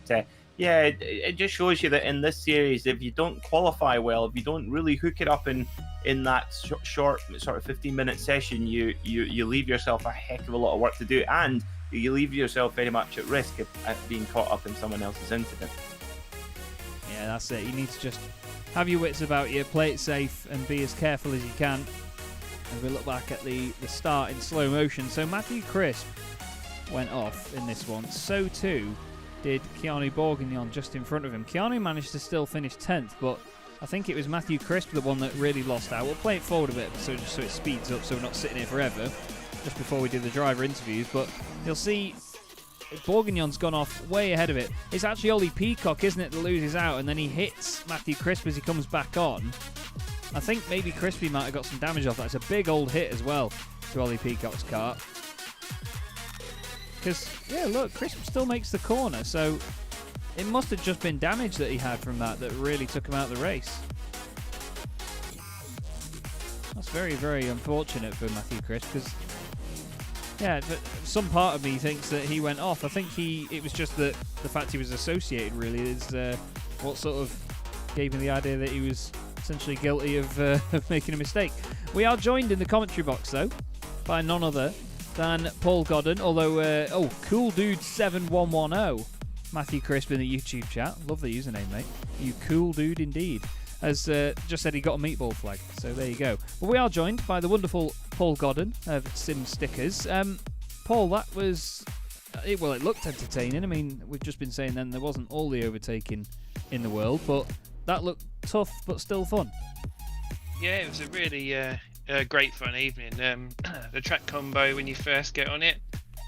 yeah, it just shows you that in this series, if you don't qualify well, if you don't really hook it up in that short sort of 15-minute session, you leave yourself a heck of a lot of work to do, and you leave yourself very much at risk of being caught up in someone else's incident. Yeah, that's it. You need to just have your wits about you, play it safe, and be as careful as you can. As we look back at the start in slow motion. So Matthew Crisp went off in this one. So too did Keanu Bourguignon just in front of him. Keanu managed to still finish 10th, but I think it was Matthew Crisp, the one that really lost out. We'll play it forward a bit so it speeds up, so we're not sitting here forever, just before we do the driver interviews. But you'll see Bourguignon's gone off way ahead of it. It's actually Ollie Peacock, isn't it, that loses out, and then he hits Matthew Crisp as he comes back on. I think maybe Crispy might have got some damage off that. It's a big old hit as well to Ollie Peacock's car. Because, yeah, look, Crisp still makes the corner, so it must have just been damage that he had from that really took him out of the race. That's very, very unfortunate for Matthew Crisp, because, yeah, but some part of me thinks that he went off. I think it was just the fact he was associated, really, is what sort of gave him the idea that he was essentially guilty of making a mistake. We are joined in the commentary box, though, by none other than Paul Godden, although, Cool Dude 7110, Matthew Crisp in the YouTube chat. Love the username, mate. You cool dude indeed. Has just said he got a meatball flag, so there you go. But we are joined by the wonderful Paul Godden of Sim Stickers. Paul, that was... it looked entertaining. I mean, we've just been saying then there wasn't all the overtaking in the world, but that looked tough but still fun. Yeah, it was a really great fun evening. The track combo, when you first get on it,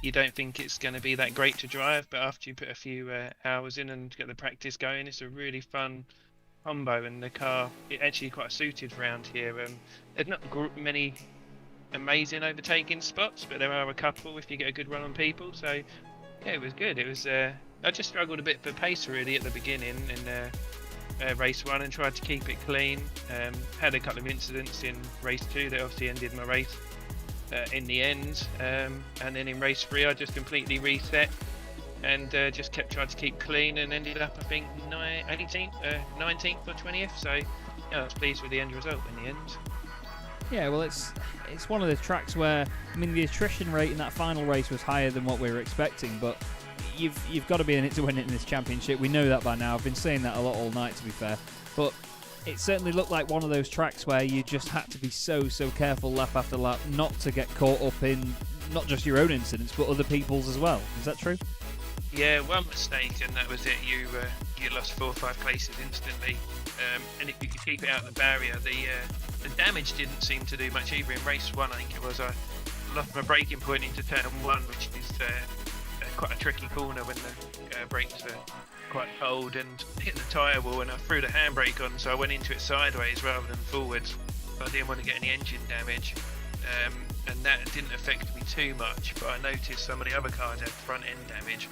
you don't think it's going to be that great to drive, but after you put a few hours in and get the practice going, it's a really fun combo, and the car it actually quite suited around here. There's not many amazing overtaking spots, but there are a couple if you get a good run on people. So yeah, it was good. It was I just struggled a bit for pace really at the beginning in race 1 and tried to keep it clean. Had a couple of incidents in race 2 that obviously ended my race in the end, and then in race 3 I just completely reset and just kept trying to keep clean and ended up I think 19th or 20th. So yeah, I was pleased with the end result in the end. Yeah, well, it's one of the tracks where, I mean, the attrition rate in that final race was higher than what we were expecting, but you've got to be in it to win it in this championship. We know that by now. I've been saying that a lot all night, to be fair. But it certainly looked like one of those tracks where you just had to be so careful lap after lap not to get caught up in not just your own incidents, but other people's as well. Is that true? Yeah, one mistake and that was it. You lost 4 or 5 places instantly. And if you could keep it out of the barrier, the damage didn't seem to do much either. In race 1, I think it was, I lost my braking point into turn 1, which is quite a tricky corner when the brakes are quite cold, and hit the tyre wall, and I threw the handbrake on, so I went into it sideways rather than forwards. I didn't want to get any engine damage, and that didn't affect me too much, but I noticed some of the other cars had front end damage,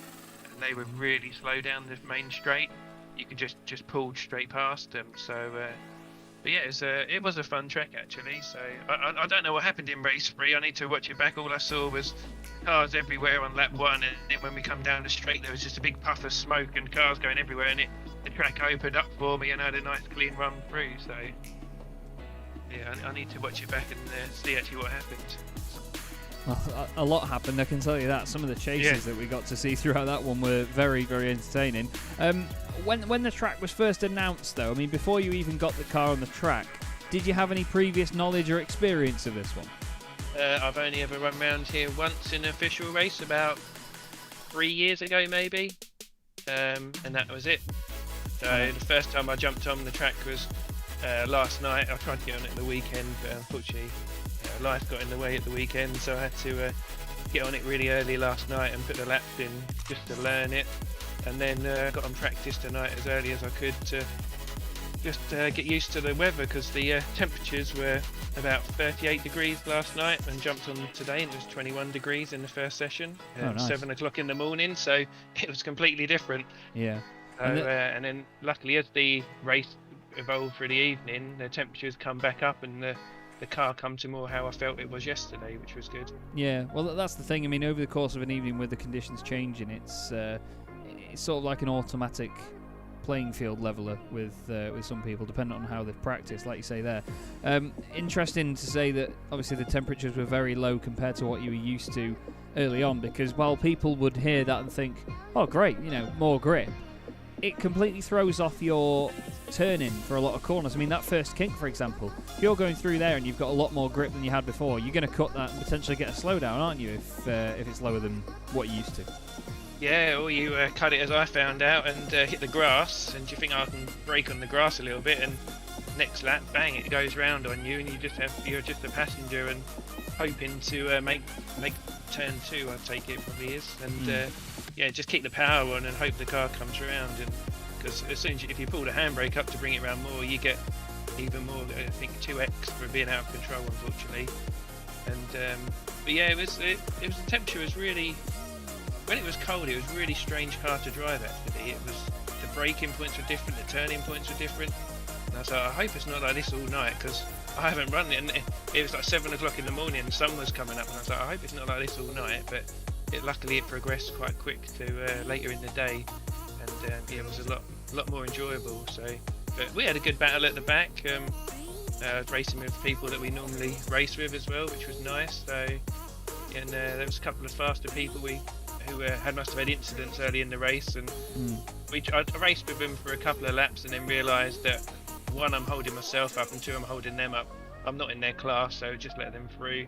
and they were really slow down the main straight. You could just pull straight past them. So but yeah, it was a fun track actually. So I don't know what happened in race 3. I need to watch it back. All I saw was cars everywhere on lap 1, and then when we come down the straight, there was just a big puff of smoke and cars going everywhere, and the track opened up for me and I had a nice clean run through. So yeah, I need to watch it back and see actually what happened. Well, a lot happened, I can tell you that. Some of the chases that we got to see throughout that one were very entertaining. When the track was first announced, though, I mean, before you even got the car on the track, did you have any previous knowledge or experience of this one? I've only ever run around here once in an official race, about 3 years ago maybe, and that was it. So the first time I jumped on the track was last night. I tried to get on it the weekend, but unfortunately life got in the way at the weekend, so I had to get on it really early last night and put the laps in just to learn it, and then got on practice tonight as early as I could to just get used to the weather, because the temperatures were about 38 degrees last night, and jumped on today and it was 21 degrees in the first session at 7 o'clock in the morning, so it was completely different. Yeah. And then luckily, as the race evolved through the evening, the temperatures come back up and the car come to more how I felt it was yesterday, which was good. Yeah, well, that's the thing. I mean, over the course of an evening with the conditions changing, it's sort of like an automatic playing field leveler with some people, depending on how they've practiced, like you say there. Interesting to say that obviously the temperatures were very low compared to what you were used to early on, because while people would hear that and think, oh great, more grip, it completely throws off your turning for a lot of corners. I mean, that first kink, for example, if you're going through there and you've got a lot more grip than you had before, you're going to cut that and potentially get a slowdown, aren't you, if it's lower than what you're used to? Yeah, or you cut it as I found out and hit the grass, and you think I can brake on the grass a little bit, and next lap, bang, it goes round on you, and you're just a passenger and hoping to make turn 2, I take it probably is, and just keep the power on and hope the car comes around, and because as soon as if you pull the handbrake up to bring it around more, you get even more, I think 2x for being out of control, unfortunately. And but yeah, the temperature was really, when it was cold, it was a really strange car to drive actually. It was, the braking points were different, the turning points were different, and I was like, I hope it's not like this all night, because I haven't run it, and it was like 7 o'clock in the morning and the sun was coming up, and I was like, I hope it's not like this all night, but luckily it progressed quite quick to later in the day, and it was a lot more enjoyable. So, but we had a good battle at the back. I was racing with people that we normally race with as well, which was nice. So, and there was a couple of faster people who must have had incidents early in the race, and I raced with them for a couple of laps, and then realised that 1, I'm holding myself up, and 2, I'm holding them up. I'm not in their class, so just let them through,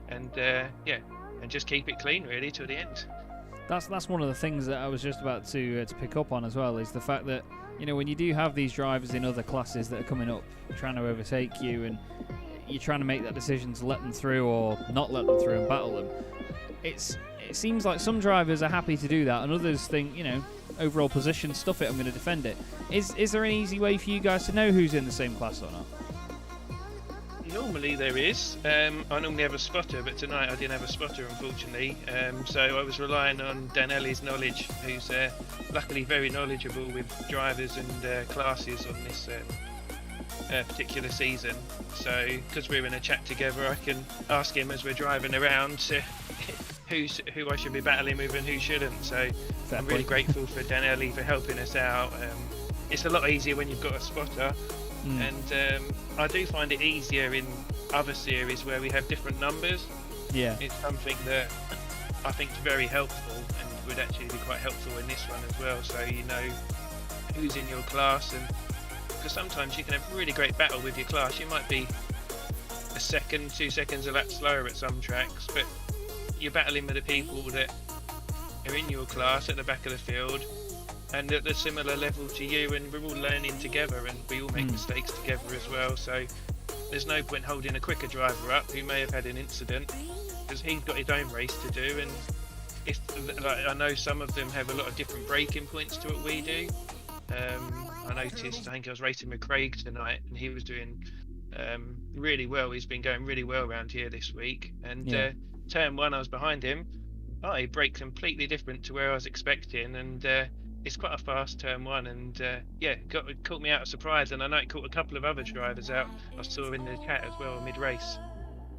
and and just keep it clean really till the end. That's one of the things that I was just about to pick up on as well, is the fact that when you do have these drivers in other classes that are coming up trying to overtake you, and you're trying to make that decision to let them through or not let them through and battle them, it seems like some drivers are happy to do that, and others think, overall position, stuff it, I'm going to defend it. Is there an easy way for you guys to know who's in the same class or not? Normally there is. I normally have a spotter, but tonight I didn't have a spotter, unfortunately. So I was relying on Danelli's knowledge, who's luckily very knowledgeable with drivers and classes on this particular season. So because we're in a chat together, I can ask him as we're driving around who I should be battling with and who shouldn't. So I'm really grateful for Danelli for helping us out. It's a lot easier when you've got a spotter. And I do find it easier in other series where we have different numbers. Yeah, it's something that I think is very helpful, and would actually be quite helpful in this one as well, so you know who's in your class. And because sometimes you can have a really great battle with your class, you might be a second, 2 seconds a lap slower at some tracks, but you're battling with the people that are in your class at the back of the field and at a similar level to you, and we're all learning together and we all make mistakes together as well. So there's no point holding a quicker driver up who may have had an incident, because he's got his own race to do. And if, like, I know some of them have a lot of different braking points to what we do. I noticed, I think I was racing with Craig tonight and he was doing really well. He's been going really well around here this week, and turn 1 I was behind him. He braked completely different to where I was expecting, and it's quite a fast turn 1, and it caught me out of surprise, and I know it caught a couple of other drivers out. I saw in the chat as well mid-race.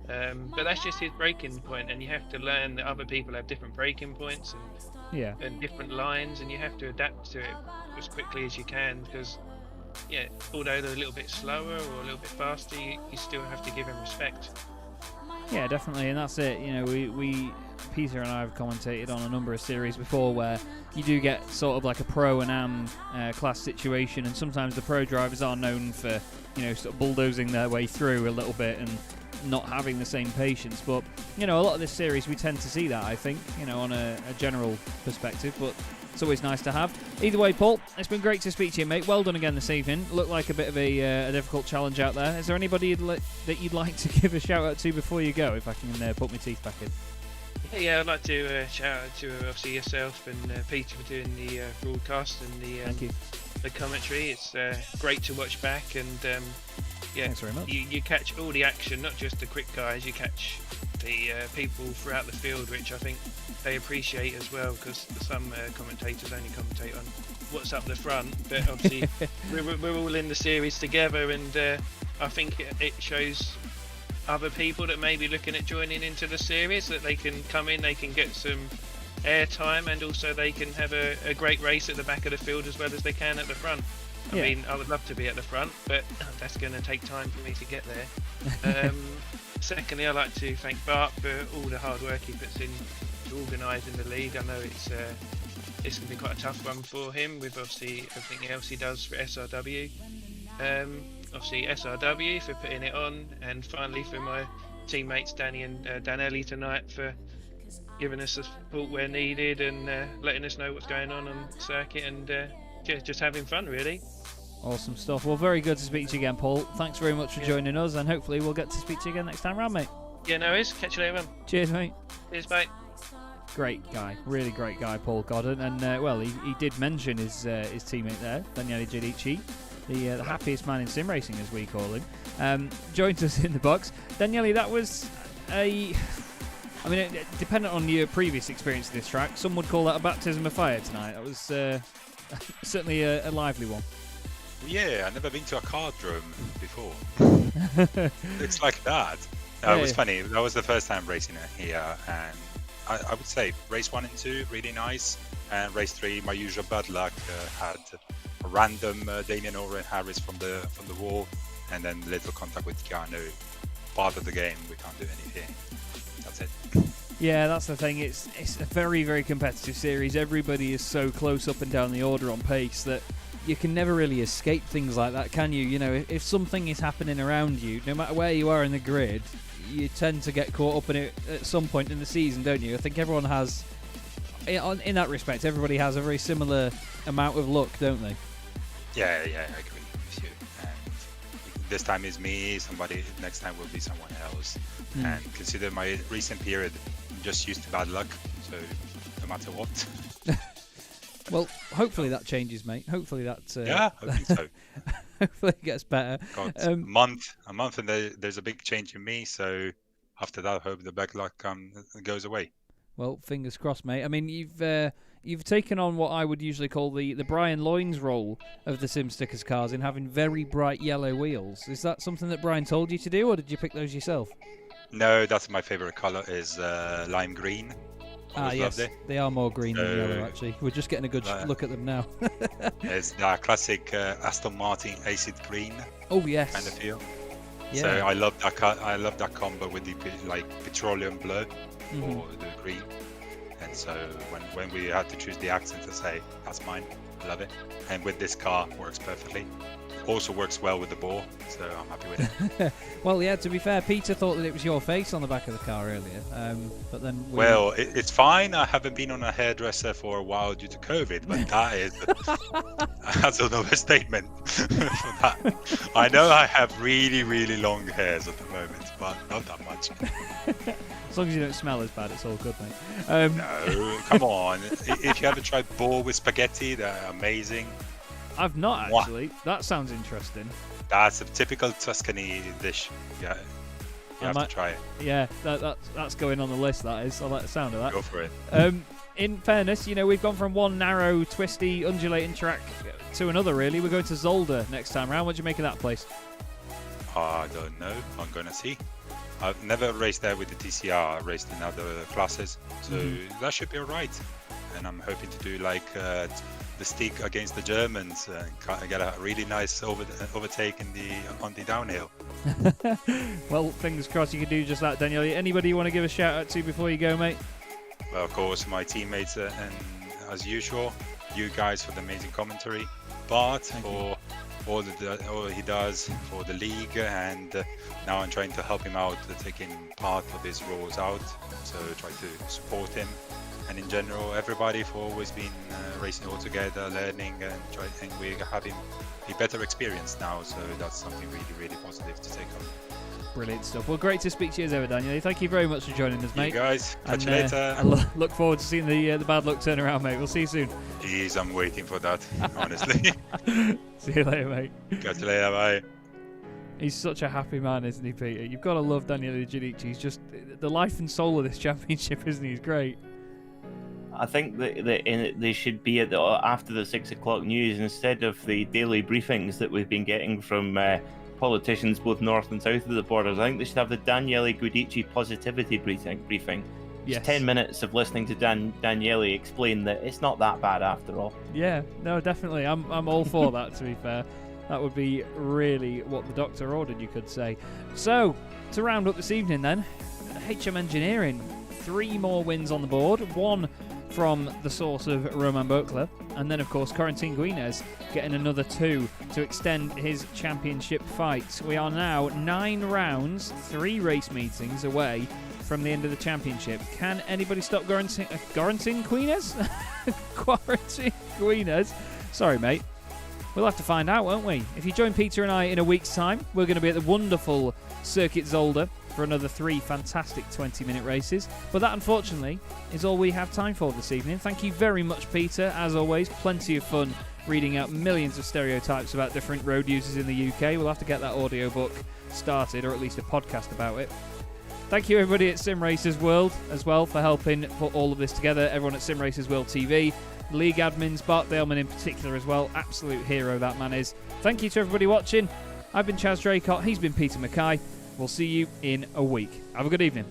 But that's just his braking point, and you have to learn that other people have different braking points and different lines, and you have to adapt to it as quickly as you can, because although they're a little bit slower or a little bit faster, you still have to give them respect. Yeah, definitely, and that's it. You know, we Peter and I have commentated on a number of series before where you do get sort of like a pro and am class situation, and sometimes the pro drivers are known for, you know, sort of bulldozing their way through a little bit and not having the same patience. But, you know, a lot of this series we tend to see that, I think, you know, on a general perspective, but it's always nice to have. Either way, Paul, it's been great to speak to you, mate. Well done again this evening. Looked like a bit of a difficult challenge out there. Is there anybody that you'd like to give a shout out to before you go, if I can put my teeth back in? Yeah, I'd like to shout out to obviously yourself and Peter for doing the broadcast and Thank you. the commentary. It's great to watch back, and Thanks very much. you catch all the action, not just the quick guys. You catch the people throughout the field, which I think they appreciate as well, because some commentators only commentate on what's up the front, but obviously we're all in the series together, and I think it shows other people that may be looking at joining into the series that they can come in, they can get some airtime, and also they can have a great race at the back of the field as well as they can at the front. I mean, I would love to be at the front, but that's going to take time for me to get there. Secondly, I'd like to thank Bart for all the hard work he puts in to organising the league. I know it's going to be quite a tough one for him, with obviously everything else he does for SRW. Obviously SRW for putting it on, and finally for my teammates Danny and Danelli tonight for giving us the support where needed, and letting us know what's going on circuit, and just having fun really. Awesome stuff. Well, very good to speak to you again, Paul. Thanks very much for joining us, and hopefully we'll get to speak to you again next time round, mate. Yeah, no worries. Catch you later, man. Cheers, mate. Cheers, bye. Great guy, really great guy, Paul Godden, and well, he did mention his teammate there, Daniele Giudici, the happiest man in sim racing, as we call him. Joined us in the box. Daniele, that was dependent on your previous experience of this track, some would call that a baptism of fire tonight. That was certainly a lively one. Yeah, I've never been to a cardrome before. It's like that. It was funny. That was the first time racing it here, and I would say race 1 and 2 really nice, and race 3 my usual bad luck. Had a random Daniel Oran Harris from the wall, and then little contact with Keanu. Part of the game, we can't do anything. That's it. Yeah, that's the thing. It's a very, very competitive series. Everybody is so close up and down the order on pace that you can never really escape things like that, can you? You know, if something is happening around you, no matter where you are in the grid, you tend to get caught up in it at some point in the season, don't you? I think everyone has, in that respect, everybody has a very similar amount of luck, don't they? Yeah, I agree with you. And this time is me, next time will be someone else. And consider my recent period, I'm just used to bad luck, so no matter what. Well, hopefully that changes, mate. Hopefully that. Yeah, I think so. Hopefully it gets better. A month, and there's a big change in me. So after that, I hope the bad luck goes away. Well, fingers crossed, mate. I mean, you've taken on what I would usually call the Brian Loynes role of the Sim Stickers cars in having very bright yellow wheels. Is that something that Brian told you to do, or did you pick those yourself? No, that's my favorite color is lime green. Yes, they are more green than yellow, actually. We're just getting a good look at them now. It's the classic Aston Martin acid green. Oh yes. Kind of feel. Yeah. So I love that. I love that combo with the petroleum blue or the green, and So when we had to choose the accent to say, that's mine, I love it. And with this car, works perfectly. Also works well with the bore, so I'm happy with it. Well, yeah, to be fair, Peter thought that it was your face on the back of the car earlier, but then... Well, it's fine. I haven't been on a hairdresser for a while due to COVID, but that's another statement for that. I know I have really, really long hairs at the moment, but not that much. As long as you don't smell as bad, it's all good, mate. No, come on. If you haven't tried boar with spaghetti, they're amazing. I've not, actually. That sounds interesting. That's a typical Tuscany dish. Yeah, you have to try it. Yeah, that's going on the list, that is. I like the sound of that. Go for it. In fairness, we've gone from one narrow, twisty, undulating track to another, really. We're going to Zolder next time round. What do you make of that place? I don't know. I'm going to see. I've never raced there with the TCR. I raced in other classes, so that should be all right. And I'm hoping to do like the stick against the Germans and get a really nice overtake on the downhill. Well, fingers crossed you can do just that, Daniel. Anybody you want to give a shout out to before you go, mate? Well, of course, my teammates and as usual, you guys for the amazing commentary. Bart for all he does for the league, and now I'm trying to help him out, taking part of his roles out, so try to support him. And in general, everybody for always been racing all together, learning, and we're having a better experience now. So that's something really, really positive to take on. Brilliant stuff. Well, great to speak to you as ever, Daniel. Thank you very much for joining us, mate. You guys, catch you later. I look forward to seeing the bad luck turn around, mate. We'll see you soon. Jeez, I'm waiting for that, honestly. See you later, mate. Catch you later, bye. He's such a happy man, isn't he, Peter? You've got to love Daniel Giudici. He's just the life and soul of this championship, isn't he? He's great. I think that they should be after the 6 o'clock news instead of the daily briefings that we've been getting from politicians both north and south of the borders. I think they should have the Daniele Guidici positivity briefing. Yes. Just 10 minutes of listening to Daniele explain that it's not that bad after all. Yeah, no, definitely. I'm all for that, to be fair. That would be really what the doctor ordered, you could say. So, to round up this evening then, HM Engineering, 3 more wins on the board. 1 from the source of Romain Beauclerc, and then of course Corentin Guinez getting another 2 to extend his championship fight. We are now 9 rounds, 3 race meetings away from the end of the championship. Can anybody stop Corentin Guinez? Corentin Guinez? Sorry, mate. We'll have to find out, won't we? If you join Peter and I in a week's time, we're going to be at the wonderful Circuit Zolder for another 3 fantastic 20-minute races. But that, unfortunately, is all we have time for this evening. Thank you very much, Peter. As always, plenty of fun reading out millions of stereotypes about different road users in the UK. We'll have to get that audiobook started, or at least a podcast about it. Thank you, everybody at Simracersworld as well, for helping put all of this together. Everyone at Simracersworld TV, league admins, Bart Daleman in particular as well. Absolute hero that man is. Thank you to everybody watching. I've been Chaz Draycott. He's been Peter MacKay. We'll see you in a week. Have a good evening.